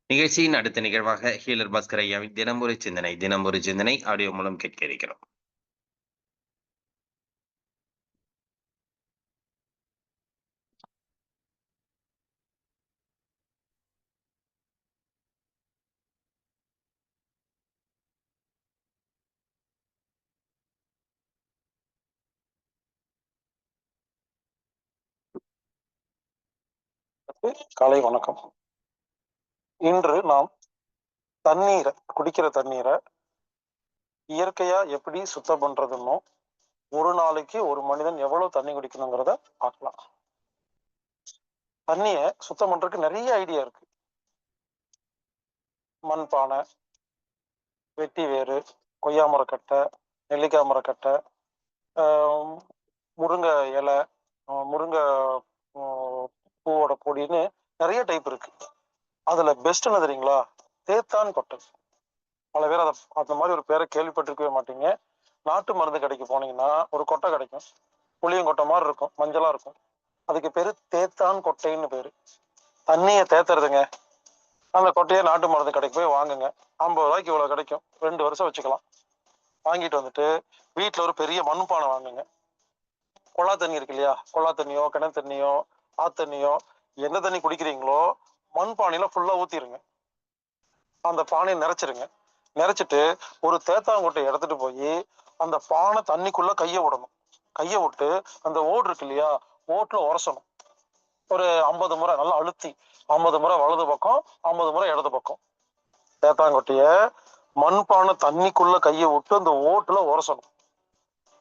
நிகழ்ச்சியின் அடுத்த நிகழ்வாக ஹீலர் பாஸ்கர் ஐயாவின் தினம் ஒரு சிந்தனை ஆடியோ மூலம் கேட்க இருக்கிறோம். காலை வணக்கம். இன்று நாம் குடிக்கிற தண்ணீரை இயற்கையா எப்படி சுத்தம் பண்றதுன்னு ஒரு நாளைக்கு ஒரு மனிதன் எவ்வளவு தண்ணி குடிக்கணுங்கிறத பார்க்கலாம். தண்ணிய சுத்தம் பண்றதுக்கு நிறைய ஐடியா இருக்கு. மண்பானை, வெட்டி வேறு, கொய்யா மரக்கட்டை, நெல்லிக்காய் மரக்கட்டை, முருங்கை இலை, முருங்கை பூவோட பொடின்னு நிறைய டைப் இருக்கு. அதுல பெஸ்ட் என்ன தெரியுங்களா? தேத்தான் கொட்டை. பல பேர் அந்த மாதிரி ஒரு பேரை கேள்விப்பட்டிருக்கவே மாட்டீங்க. நாட்டு மருந்து கடைக்கு போனீங்கன்னா ஒரு கொட்டை கிடைக்கும். புளியங்கொட்டை மாதிரி இருக்கும், மஞ்சளா இருக்கும். அதுக்கு பேரு தேத்தான் கொட்டைன்னு பேரு. தண்ணியை தேத்துறதுங்க. அந்த கொட்டையை நாட்டு மருந்து கடைக்கு போய் வாங்குங்க. 50 ரூபாய்க்கு இவ்வளவு கிடைக்கும். 2 வருஷம் வச்சுக்கலாம். வாங்கிட்டு வந்துட்டு வீட்டுல ஒரு பெரிய மண்பானை வாங்குங்க. குழா தண்ணி இருக்கு இல்லையா? குழா தண்ணியோ, கிணறு தண்ணியோ, ஆத்தண்ணியோ, எந்த தண்ணி குடிக்கிறீங்களோ மண்பானையில ஃபுல்லா ஊத்திருங்க. அந்த பானையை நிறைச்சிருங்க. நிறைச்சிட்டு ஒரு தேத்தாங்கொட்டையை எடுத்துட்டு போய் அந்த பானை தண்ணிக்குள்ள கையை விடணும். கையை விட்டு அந்த ஓடு இருக்கு இல்லையா, ஓட்டுல உரசணும். ஒரு 50 முறை நல்லா அழுத்தி, 50 முறை வலது பக்கம், 50 முறை இடது பக்கம். தேத்தாங்கொட்டைய மண்பானை தண்ணிக்குள்ள கையை விட்டு அந்த ஓட்டுல உரசணும்.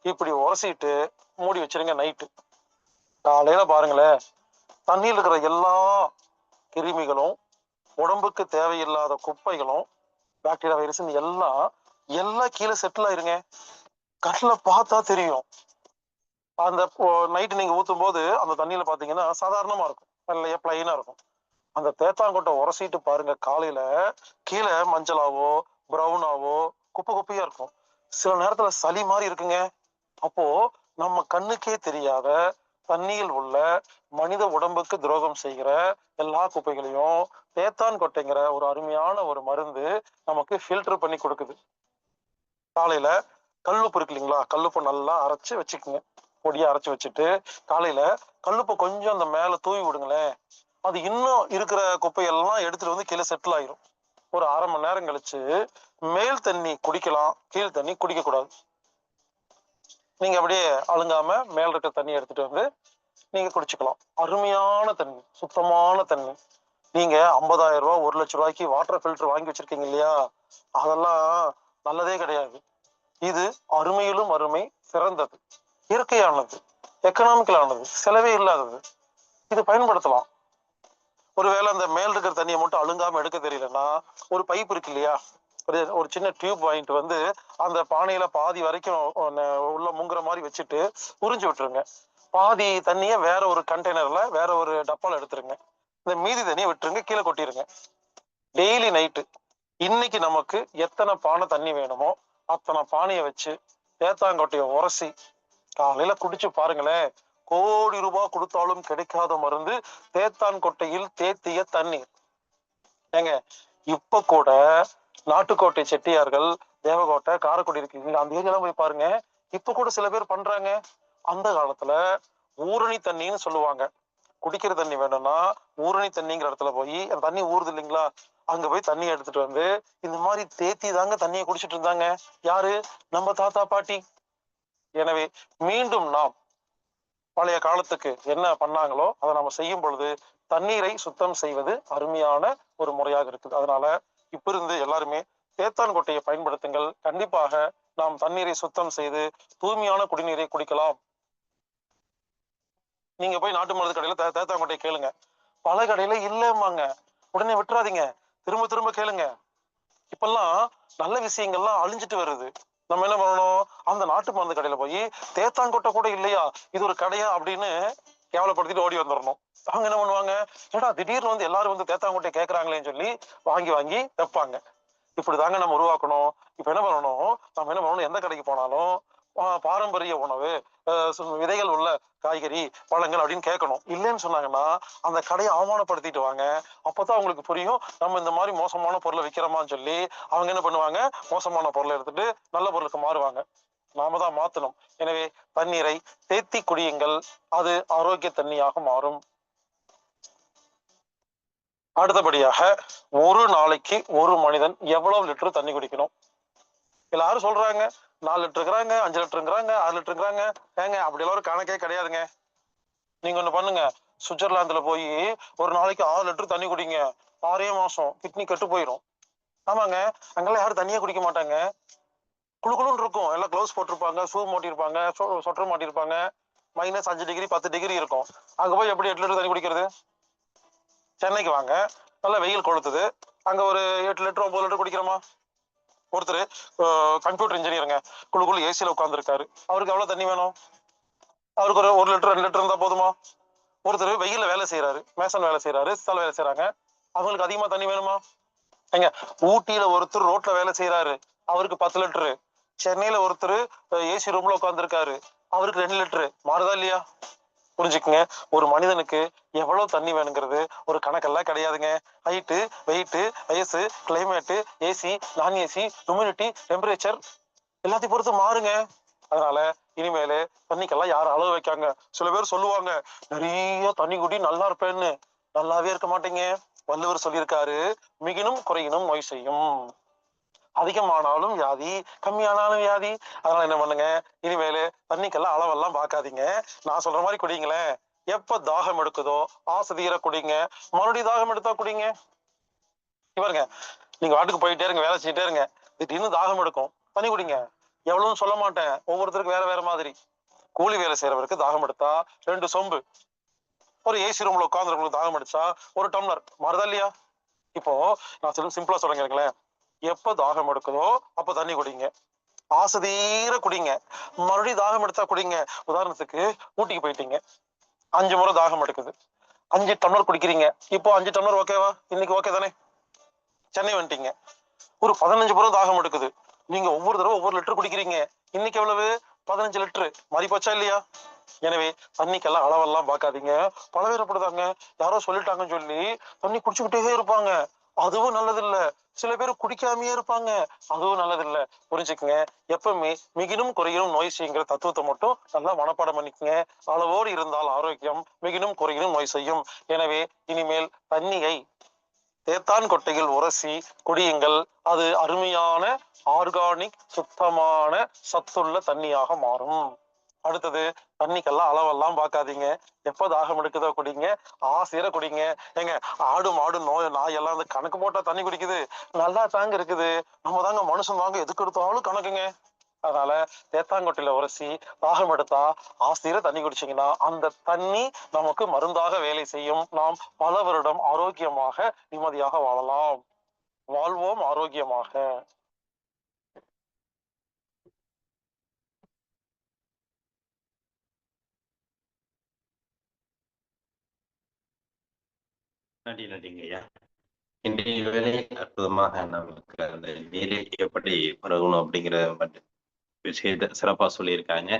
இப்படி உரசிட்டு மூடி வச்சிருங்க. நைட்டு காலையில பாருங்களேன், தண்ணியில் இருக்கிற எல்லா கிருமிகளும், உடம்புக்கு தேவையில்லாத குப்பைகளும், பாக்டீரியா, வைரஸ் எல்லாம் கீழே செட்டில் ஆயிருங்க. கண்ணில் பார்த்தா தெரியும். அந்த நைட்டு நீங்க ஊத்தும் போது அந்த தண்ணியில பாத்தீங்கன்னா சாதாரணமா இருக்கும், வெள்ளையா பிளைனா இருக்கும். அந்த தேத்தாங்கொட்டை உரசிட்டு பாருங்க, காலையில கீழே மஞ்சளாவோ பிரவுனாவோ குப்பை குப்பையா இருக்கும். சில நேரத்துல சளி மாதிரி இருக்குங்க. அப்போ நம்ம கண்ணுக்கே தெரியாத தண்ணியில் உள்ள மனித உடம்புக்கு துரோகம் செய்கிற எல்லா குப்பைகளையும் தேத்தான் கொட்டைங்கிற ஒரு அருமையான ஒரு மருந்து நமக்கு ஃபில்டர் பண்ணி கொடுக்குது. காலையில கல்லுப்பு இருக்கு இல்லைங்களா? கல்லுப்பு நல்லா அரைச்சு வச்சுக்குங்க. பொடியா அரைச்சு வச்சுட்டு காலையில கல்லுப்பு கொஞ்சம் அந்த மேல தூவி விடுங்களேன். அது இன்னும் இருக்கிற குப்பையெல்லாம் எடுத்துட்டு வந்து கீழே செட்டில் ஆயிரும். ஒரு 1/2 மணி நேரம் கழிச்சு மேல் தண்ணி குடிக்கலாம், கீழ் தண்ணி குடிக்க கூடாது. நீங்க அப்படியே அழுங்காம மேல் இருக்க தண்ணி எடுத்துட்டு வந்து நீங்க குடிச்சுக்கலாம். அருமையான தண்ணி, சுத்தமான தண்ணி. நீங்க 50,000 ரூபாய் 1,00,000 ரூபாய்க்கு வாட்டர் ஃபில்டர் வாங்கி வச்சிருக்கீங்க இல்லையா? அதெல்லாம் நல்லதே கிடையாது. இது அருமையிலும் அருமை, சிறந்தது, இயற்கையானது, எக்கனாமிக்கலானது, செலவே இல்லாதது. இது பயன்படுத்தலாம். ஒருவேளை அந்த மேல் இருக்கிற தண்ணியை மட்டும் அழுங்காம எடுக்க தெரியலன்னா ஒரு பைப் இருக்கு இல்லையா, ஒரு சின்ன டியூப் வாங்கிட்டு வந்து அந்த பானையில பாதி வரைக்கும் உள்ள முங்குற மாதிரி வச்சுட்டு உறிஞ்சு விட்டுருங்க. பாதி தண்ணியை வேற ஒரு கண்டெய்னர்ல வேற ஒரு டப்பால எடுத்துருங்க. இந்த மீதி தண்ணியை விட்டுருங்க, கீழே கொட்டிருங்க. டெய்லி நைட்டு இன்னைக்கு நமக்கு எத்தனை பானை தண்ணி வேணுமோ அத்தனை பானையை வச்சு தேத்தாங்கொட்டையை உரசி காலையில குடிச்சு பாருங்களேன். கோடி ரூபாய் கொடுத்தாலும் கிடைக்காத மருந்து தேத்தான் கொட்டையில் தேத்திய தண்ணீர். ஏங்க, இப்ப கூட நாட்டுக்கோட்டை செட்டியார்கள், தேவகோட்டை, காரைக்குடி இருக்கு, அந்த ஏரியாலாம் போய் பாருங்க. இப்ப கூட சில பேர் பண்றாங்க. அந்த காலத்துல ஊரணி தண்ணின்னு சொல்லுவாங்க. குடிக்கிற தண்ணி வேணும்னா ஊரணி தண்ணிங்கிற இடத்துல போய் அந்த தண்ணி ஊறுது இல்லைங்களா, அங்க போய் தண்ணி எடுத்துட்டு வந்து இந்த மாதிரி தேத்தி தாங்க தண்ணியை குடிச்சிட்டு இருந்தாங்க. யாரு? நம்ம தாத்தா பாட்டி. எனவே மீண்டும் நாம் பழைய காலத்துக்கு என்ன பண்ணாங்களோ அதை நம்ம செய்யும் பொழுது தண்ணீரை சுத்தம் செய்வது அருமையான ஒரு முறையாக இருக்குது. அதனால இப்ப இருந்து எல்லாருமே தேத்தான் கொட்டையை பயன்படுத்துங்கள். கண்டிப்பாக நாம் தண்ணீரை சுத்தம் செய்து தூய்மையான குடிநீரை குடிக்கலாம். நீங்க போய் நாட்டு மருந்து கடையில தேத்தாங்கொட்டையை கேளுங்க. பல கடையில இல்லம்மாங்க. உடனே விட்டுறாதீங்க, திரும்ப திரும்ப கேளுங்க. இப்பெல்லாம் நல்ல விஷயங்கள்லாம் அழிஞ்சிட்டு வருது. நம்ம என்ன பண்ணணும்? அந்த நாட்டு மருந்து கடையில போய் தேத்தாங்கொட்டை கூட இல்லையா, இது ஒரு கடையா அப்படின்னு கேவலப்படுத்திட்டு ஓடி வந்துடணும். அவங்க என்ன பண்ணுவாங்க? ஏடா திடீர்னு வந்து எல்லாரும் வந்து தேத்தாங்கொட்டை கேட்கறாங்களேன்னு சொல்லி வாங்கி வாங்கி வைப்பாங்க. இப்படிதாங்க நம்ம உருவாக்கணும். இப்ப என்ன பண்ணணும்? நம்ம என்ன பண்ணணும்? எந்த கடைக்கு போனாலும் பாரம்பரிய உணவு, விதைகள் உள்ள காய்கறி பழங்கள் அப்படின்னு கேட்கணும். இல்லைன்னு சொன்னாங்கன்னா அந்த கடையை அவமானப்படுத்திட்டு வாங்க. அப்பதான் அவங்களுக்கு புரியும் நம்ம இந்த மாதிரி மோசமான பொருளை விற்கிறோமான்னு சொல்லி. அவங்க என்ன பண்ணுவாங்க, மோசமான பொருளை எடுத்துட்டு நல்ல பொருளுக்கு மாறுவாங்க. நாம தான் மாத்தணும். எனவே தண்ணீரை தேத்தி குடியுங்கள், அது ஆரோக்கிய தண்ணியாக மாறும். அடுத்தபடியாக, ஒரு நாளைக்கு ஒரு மனிதன் எவ்வளவு லிட்டர் தண்ணி குடிக்கணும்? எல்லாரும் சொல்றாங்க 4 லிட்டருங்கிறாங்க, 5 லிட்டருங்கிறாங்க, 6 லிட்டருங்கிறாங்க. ஏங்க அப்படி எல்லாம் ஒரு கணக்கே கிடையாதுங்க. நீங்க ஒண்ணு பண்ணுங்க, சுவிட்சர்லாந்துல போய் ஒரு நாளைக்கு 6 லிட்டர் தண்ணி குடிங்க. 6 மாசம் கிட்னி கெட்டு போயிடும். ஆமாங்க, அங்கெல்லாம் யாரும் தண்ணியே குடிக்க மாட்டாங்க. குளுக்குளுன்னு இருக்கும். எல்லாம் கிளவுஸ் போட்டிருப்பாங்க, ஷூ மாட்டிருப்பாங்க, சொட்டர் மாட்டிருப்பாங்க. -5 டிகிரி 10 டிகிரி இருக்கும். அங்க போய் எப்படி 8 லிட்டர் தண்ணி குடிக்கிறது? சென்னைக்கு வாங்க, நல்லா வெயில் கொளுத்துது, அங்க ஒரு 8 லிட்டர் 9 லிட்டர் குடிக்கிறோமா? ஒருத்தர் கம்ப்யூட்டர் இன்ஜினியருங்க, குழுக்குள்ள ஏசியில உட்காந்துருக்காரு. அவருக்கு எவ்வளவு தண்ணி வேணும்? அவருக்கு ஒரு 1 லிட்டர் 2 லிட்டர் இருந்தா போதுமா? ஒருத்தர் வெயில்ல வேலை செய்யறாரு, மேசன் வேலை செய்யறாரு, சித்தால வேலை செய்யறாங்க. அவங்களுக்கு அதிகமா தண்ணி வேணுமா? ஏங்க, ஊட்டியில ஒருத்தர் ரோட்ல வேலை செய்யறாரு, அவருக்கு 10 லிட்டரு. சென்னையில ஒருத்தர் ஏசி ரூம்ல உட்காந்துருக்காரு, அவருக்கு 2 லிட்டரு. மாறுதா இல்லையா? புரிஞ்சுக்குங்க, ஒரு மனிதனுக்கு எவ்வளவு தண்ணி வேணுங்கிறது ஒரு கணக்கெல்லாம் கிடையாதுங்க. ஹைட்டு, வெயிட்டு, வயசு, கிளைமேட்டு, ஏசி, நான் ஏசி, ஹியூமிடிட்டி, டெம்பரேச்சர் எல்லாத்தையும் பொறுத்து மாறுங்க. அதனால இனிமேலு தண்ணிக்கெல்லாம் யாரும் அளவு வைக்காங்க. சில பேர் சொல்லுவாங்க நிறைய தண்ணி குடி நல்லா இருப்பேன்னு. நல்லாவே இருக்க மாட்டீங்க. வள்ளுவர் சொல்லியிருக்காரு, மிகினும் குறையினும் நோய் செய்யும். அதிகமானாலும் வியாதி, கம்மியானாலும் வியாதி. அதனால என்ன பண்ணுங்க, இனிமேலு தண்ணிக்கெல்லாம் அளவெல்லாம் பார்க்காதீங்க. நான் சொல்ற மாதிரி குடிங்களேன். எப்ப தாகம் எடுக்குதோ ஆசை தீர குடிங்க, மறுபடியும் தாகம் எடுத்தா குடிங்க. பாருங்க, நீங்க வாட்டுக்கு போயிட்டே இருங்க, வேலை செஞ்சுட்டே இருங்க, திடீர்னு தாகம் எடுக்கும், தண்ணி குடிங்க. எவ்வளவுன்னு சொல்ல மாட்டேன், ஒவ்வொருத்தருக்கு வேற வேற மாதிரி. கூலி வேலை செய்யறவருக்கு தாகம் எடுத்தா 2 சொம்பு, ஒரு ஏசி ரூம்ல உட்காந்துருக்கவங்களுக்கு தாகம் அடிச்சா 1 டம்ளர். மாறுதா இல்லையா? இப்போ நான் சிம்பிளா சொல்றேன், எப்ப தாகம் எடுக்குதோ அப்ப தண்ணி குடிங்க, ஆசை தீர குடிங்க, மறுபடியும் தாகம் எடுத்தா குடிங்க. உதாரணத்துக்கு ஊட்டிக்கு போயிட்டீங்க, 5 முறை தாகம் எடுக்குது, 5 டம்ளர் குடிக்கிறீங்க. இப்போ 5 டம்ளர் ஓகேவா? இன்னைக்கு ஓகே தானே? சென்னை வந்துட்டீங்க, ஒரு 15 முறை தாகம் எடுக்குது, நீங்க ஒவ்வொரு தடவை ஒவ்வொரு லிட்டர் குடிக்கிறீங்க. இன்னைக்கு எவ்வளவு? 15 லிட்டரு. மாறி போச்சா இல்லையா? எனவே தண்ணிக்கெல்லாம் அளவெல்லாம் பார்க்காதீங்க. பல பேர் அப்படிதாங்க, யாரோ சொல்லிட்டாங்கன்னு சொல்லி தண்ணி குடிச்சுக்கிட்டே இருப்பாங்க. அதுவும் நல்லது இல்ல. சில பேர் குடிக்காமயே இருப்பாங்க, அதுவும் நல்லது இல்ல. புரிஞ்சுக்குங்க, எப்பவுமே மிகினும் குறையினும் நோய் செய்யுங்கிற தத்துவத்தை மட்டும் நல்லா மனப்பாடம் பண்ணிக்கங்க. அளவோடு இருந்தால் ஆரோக்கியம், மிகினும் குறையினும் நோய் செய்யும். எனவே இனிமேல் தண்ணியை தேத்தான் கொட்டையில் உரசி குடியுங்கள், அது அருமையான ஆர்கானிக் சுத்தமான சத்துள்ள தண்ணியாக மாறும். அடுத்தது, தண்ணிக்கெல்லாம் அளவெல்லாம் பார்க்காதீங்க. எப்ப தாகம் எடுக்குதோ குடிங்க, ஆசையிர குடிங்க. ஏங்க, ஆடு மாடு நாய் எல்லாம் வந்து கணக்கு போட்டா தண்ணி குடிக்குது, நல்லா தாங்க இருக்குது. நம்ம தாங்க மனுஷன் தாங்க எதுக்கு எடுத்தாலும் கணக்குங்க. அதனால தேத்தாங்கொட்டையில உரசி தாகம் எடுத்தா ஆசையிர தண்ணி குடிச்சீங்கன்னா அந்த தண்ணி நமக்கு மருந்தாக வேலை செய்யும். நாம் பல வருடம் ஆரோக்கியமாக நிம்மதியாக வாழலாம். வாழ்வோம் ஆரோக்கியமாக. நன்றி நன்றிங்க ஐயா. இன்றைய வேலை அற்புதமாக நமக்கு அந்த நீரை எப்படி பருகணும் அப்படிங்கிற விஷயத்தை சிறப்பா சொல்லியிருக்காங்க.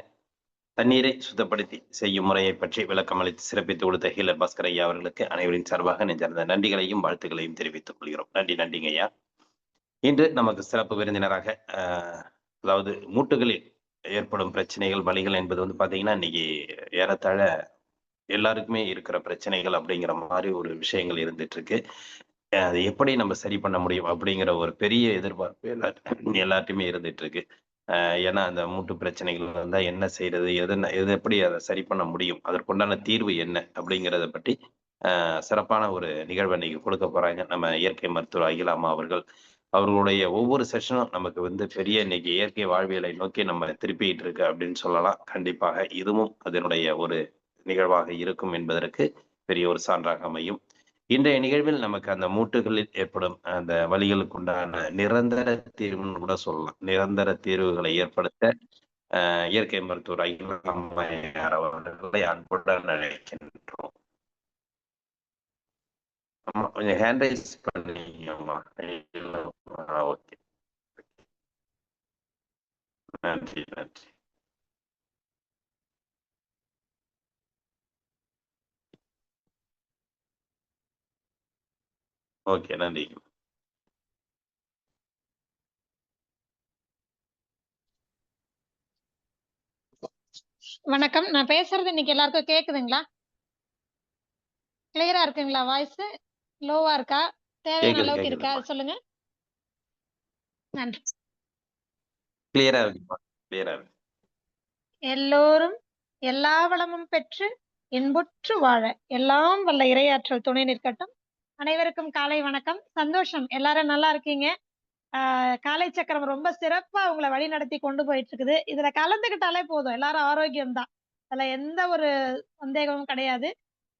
தண்ணீரை சுத்தப்படுத்தி செய்யும் முறையை பற்றி விளக்கம் அளித்து சிறப்பித்து கொடுத்த ஹீலர் பாஸ்கர் ஐயா அவர்களுக்கு அனைவரின் சார்பாக நெஞ்சார்ந்த நன்றிகளையும் வாழ்த்துக்களையும் தெரிவித்துக் கொள்கிறோம். நன்றிங்க ஐயா. இன்று நமக்கு சிறப்பு விருந்தினராக அதாவது மூட்டுகளில் ஏற்படும் பிரச்சனைகள், வலிகள் என்பது வந்து பாத்தீங்கன்னா இன்னைக்கு ஏறத்தாழ எல்லாருக்குமே இருக்கிற பிரச்சனைகள் அப்படிங்கிற மாதிரி ஒரு விஷயங்கள் இருந்துட்டு இருக்கு. அதை எப்படி நம்ம சரி பண்ண முடியும் அப்படிங்கிற ஒரு பெரிய எதிர்பார்ப்பு எல்லாத்தையுமே இருந்துட்டு இருக்கு. ஏன்னா அந்த மூட்டு பிரச்சனைகள் வந்தா என்ன செய்யறது, எது எப்படி அதை சரி பண்ண முடியும், அதற்குண்டான தீர்வு என்ன அப்படிங்கிறத பற்றி சிறப்பான ஒரு நிகழ்வை இன்னைக்கு கொடுக்க போறாங்க நம்ம இயற்கை மருத்துவர் அகிலாமா அவர்கள். அவர்களுடைய ஒவ்வொரு செஷனும் நமக்கு வந்து பெரிய இன்னைக்கு இயற்கை வாழ்வியலை நோக்கி நம்ம திருப்பிட்டு இருக்கு அப்படின்னு சொல்லலாம். கண்டிப்பாக இதுவும் அதனுடைய ஒரு நிகழ்வாக இருக்கும் என்பதற்கு பெரிய ஒரு சான்றாக அமையும். இன்றைய நிகழ்வில் நமக்கு அந்த மூட்டுகளில் ஏற்படும் அந்த வலிகளுக்கு உண்டான நிரந்தர தீர்வுன்னு கூட சொல்லலாம். நிரந்தர தீர்வுகளை ஏற்படுத்த இயற்கை மருத்துவர் அகிலாமையார் அவர்களை அன்புடன் அழைக்கின்றோம். ஆமா, கொஞ்சம் ஹேண்ட் ரைஸ் பண்ணீங்கம்மா. ஓகே, நன்றி. ஓகே, நன்றிங்க. வணக்கம். நான் பேசுறது இன்னைக்கு எல்லாருக்கும் கேக்குதுங்களா? கிளியரா இருக்குங்களா? வாய்ஸ் லோவா இருக்கா? தேவையான கேக்குது, அளவுக்கு இருக்கா? கேக்குதும்மா. அது சொல்லுங்க. நன்றி. கிளியரா இருக்குமா? கிளியரா இருக்கு. எல்லோரும் எல்லா வளமும் பெற்று இன்புற்று வாழ எல்லாம் வல்ல இறையாற்றல் துணை நிற்கட்டும். அனைவருக்கும் காலை வணக்கம். சந்தோஷம், எல்லாரும் நல்லா இருக்கீங்க. காலை சக்கரம் ரொம்ப சிறப்பா உங்களை வழி நடத்தி கொண்டு போயிட்டு இருக்குது. இதுல கலந்துக்கிட்டாலே போதும், எல்லாரும் ஆரோக்கியம்தான். அதுல எந்த ஒரு சந்தேகமும் கிடையாது.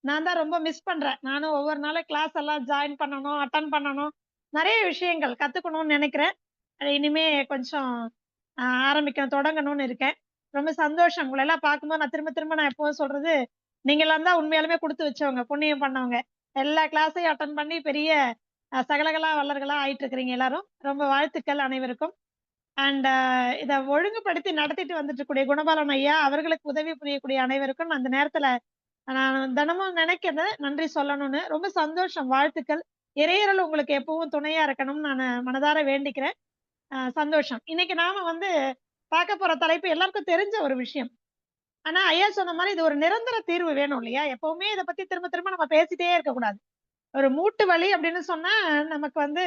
நான் தான் ரொம்ப மிஸ் பண்றேன். நானும் ஒவ்வொரு நாளும் கிளாஸ் எல்லாம் ஜாயின் பண்ணணும், அட்டன் பண்ணணும், நிறைய விஷயங்கள் கத்துக்கணும்னு நினைக்கிறேன். அது இனிமே கொஞ்சம் ஆரம்பிக்கணும், தொடங்கணும்னு இருக்கேன். ரொம்ப சந்தோஷம் உங்களை எல்லாம் பார்க்கும்போது. நான் திரும்ப திரும்ப நான் எப்போதும் சொல்றது, நீங்க எல்லாம் தான் உண்மையாலுமே கொடுத்து வச்சவங்க, புண்ணியம் பண்ணவங்க. எல்லா கிளாஸையும் அட்டன் பண்ணி பெரிய சகலகலா வல்லர்களா ஆயிட்டு இருக்கிறீங்க எல்லாரும். ரொம்ப வாழ்த்துக்கள் அனைவருக்கும். அண்ட் இதை ஒழுங்குபடுத்தி நடத்திட்டு வந்துட்டு இருக்கக்கூடிய குணபாலன் ஐயா அவர்களுக்கு உதவி புரியக்கூடிய அனைவருக்கும் அந்த நேரத்துல நான் தினமும் நினைக்கிறது நன்றி சொல்லணும்னு. ரொம்ப சந்தோஷம், வாழ்த்துக்கள். இறையருள் உங்களுக்கு எப்பவும் துணையா இருக்கணும்னு நான் மனதார வேண்டிக்கிறேன். சந்தோஷம். இன்னைக்கு நாம வந்து பார்க்க போற தலைப்பு எல்லாருக்கும் தெரிஞ்ச ஒரு விஷயம். ஆனா ஐயா சொன்ன மாதிரி இது ஒரு நிரந்தர தீர்வு வேணும் இல்லையா? எப்பவுமே இதை பத்தி திரும்ப திரும்ப நம்ம பேசிட்டே இருக்கக்கூடாது. ஒரு மூட்டு வலி அப்படின்னு சொன்னா நமக்கு வந்து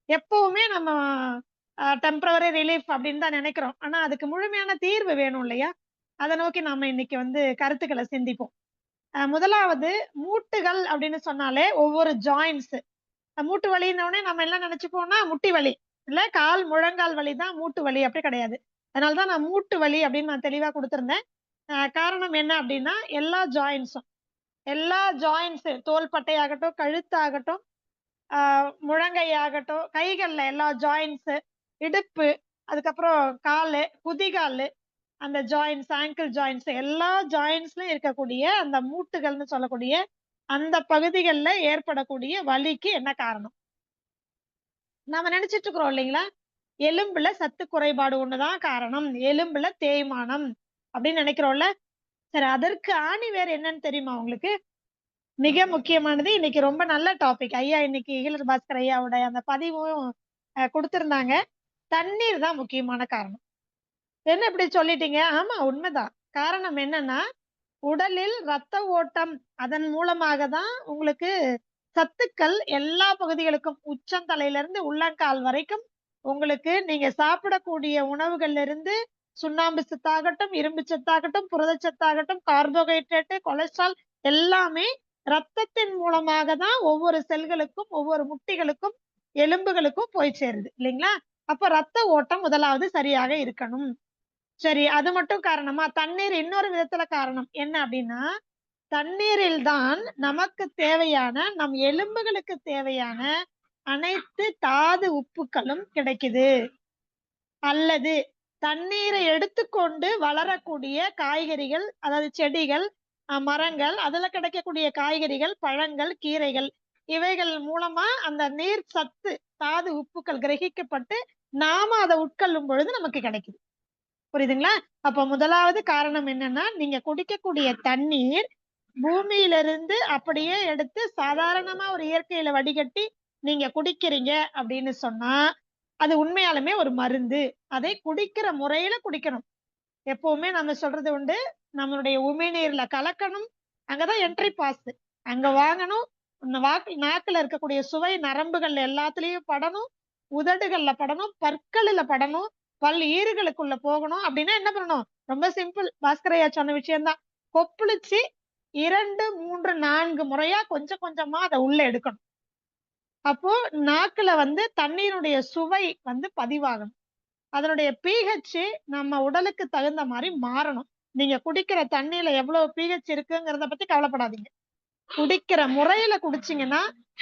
எப்பவுமே நம்ம டெம்பரவரி ரிலீஃப் அப்படின்னு தான் நினைக்கிறோம். ஆனா அதுக்கு முழுமையான தீர்வு வேணும் இல்லையா? அதை நோக்கி நாம இன்னைக்கு வந்து கருத்துக்களை சிந்திப்போம். முதலாவது, மூட்டுகள் அப்படின்னு சொன்னாலே ஒவ்வொரு ஜாயின்ஸ். மூட்டு வலின்னோடனே நம்ம என்ன நினைச்சுப்போம்னா முட்டி வலி, இல்ல கால் முழங்கால் வலி தான் மூட்டு வலி, அப்படி கிடையாது. அதனாலதான் நான் மூட்டு வலி அப்படின்னு நான் தெளிவா கொடுத்திருந்தேன். காரணம் என்ன அப்படின்னா எல்லா ஜாயின்ஸ், தோள்பட்டை ஆகட்டும், கழுத்தாகட்டும், முழங்கை ஆகட்டும், கைகள்ல எல்லா ஜாயின்ஸ், இடுப்பு, அதுக்கப்புறம் காலு, குதிகாலு, அந்த ஜாயின்ஸ், ஆங்கிள் ஜாயின்ஸ், எல்லா ஜாயின்ஸ்லயும் இருக்கக்கூடிய அந்த மூட்டுகள்னு சொல்லக்கூடிய அந்த பகுதிகளில் ஏற்படக்கூடிய வலிக்கு என்ன காரணம்? நாம நினைச்சிட்டு இருக்கிறோம் இல்லைங்களா, எலும்புல சத்து குறைபாடு ஒண்ணுதான் காரணம், எலும்புல தேய்மானம் அப்படின்னு நினைக்கிறோம்ல. சரி, அதற்கு ஆணி வேற என்னன்னு தெரியுமா உங்களுக்கு? மிக முக்கியமானது. இன்னைக்கு ரொம்ப நல்ல டாபிக். ஐயா இன்னைக்கு ஈழர் பாஸ்கர் ஐயாவோட அந்த பதிவும் கொடுத்திருந்தாங்க. தண்ணீர் தான் முக்கியமான காரணம். என்ன இப்படி சொல்லிட்டீங்க? ஆமா, உண்மைதான். காரணம் என்னன்னா, உடலில் ரத்த ஓட்டம், அதன் மூலமாக தான் உங்களுக்கு சத்துக்கள் எல்லா பகுதிகளுக்கும், உச்சந்தலையில இருந்து உள்ளங்கால் வரைக்கும் உங்களுக்கு நீங்க சாப்பிடக்கூடிய உணவுகள்ல இருந்து சுண்ணாம்பு சத்தாகட்டும், இரும்பு சத்தாகட்டும், புரதச்சத்தாகட்டும், கார்போஹைட்ரேட், கொலஸ்ட்ரால் எல்லாமே ரத்தத்தின் மூலமாக தான் ஒவ்வொரு செல்களுக்கும், ஒவ்வொரு முட்டிகளுக்கும், எலும்புகளுக்கும் போய் சேருது இல்லைங்களா? அப்ப ரத்த ஓட்டம் முதலாவது சரியாக இருக்கணும். சரி, அது மட்டும் காரணமா? தண்ணீர் இன்னொரு விதத்துல காரணம். என்ன அப்படின்னா, தண்ணீரில் தான் நமக்கு தேவையான, நம் எலும்புகளுக்கு தேவையான அனைத்து தாது உப்புக்களும் கிடைக்குது. அல்லது தண்ணீரை எடுத்துக்கொண்டு வளரக்கூடிய காய்கறிகள், அதாவது செடிகள், மரங்கள், அதுல கிடைக்கக்கூடிய காய்கறிகள், பழங்கள், கீரைகள், இவைகள் மூலமா அந்த நீர் சத்து, தாது உப்புக்கள் கிரகிக்கப்பட்டு நாம அதை உட்கொள்ளும் பொழுது நமக்கு கிடைக்குது. புரியுதுங்களா? அப்ப முதலாவது காரணம் என்னன்னா, நீங்க குடிக்கக்கூடிய தண்ணீர் பூமியிலிருந்து அப்படியே எடுத்து சாதாரணமா ஒரு இயற்கையில வடிகட்டி நீங்க குடிக்கிறீங்க அப்படின்னு சொன்னா அது உண்மையாலுமே ஒரு மருந்து. அதை குடிக்கிற முறையில குடிக்கணும். எப்பவுமே நம்ம சொல்றது உண்டு, நம்மளுடைய உமிழ்நீர்ல கலக்கணும். அங்கதான் என்ட்ரி பாஸ். அங்க வாங்கணும். நாக்குல இருக்கக்கூடிய சுவை நரம்புகள் எல்லாத்துலயும் படணும், உதடுகள்ல படணும், பற்களில படணும், பல் ஈறுகளுக்குள்ள போகணும். அப்படின்னா என்ன பண்ணணும்? ரொம்ப சிம்பிள். பாஸ்கரையா சொன்ன விஷயம்தான். கொப்பளிச்சு 2, 3, 4 முறையா கொஞ்சம் கொஞ்சமா அதை உள்ள எடுக்கணும். அப்போ நாக்குல வந்து தண்ணீருடைய சுவை வந்து பதிவாகணும். அதனுடைய pH நம்ம உடலுக்கு தகுந்த மாதிரி மாறணும். நீங்க குடிக்கிற தண்ணியில எவ்வளவு pH இருக்குங்கிறத பத்தி கவலைப்படாதீங்க. குடிக்கிற முறையில குடிச்சீங்கன்னா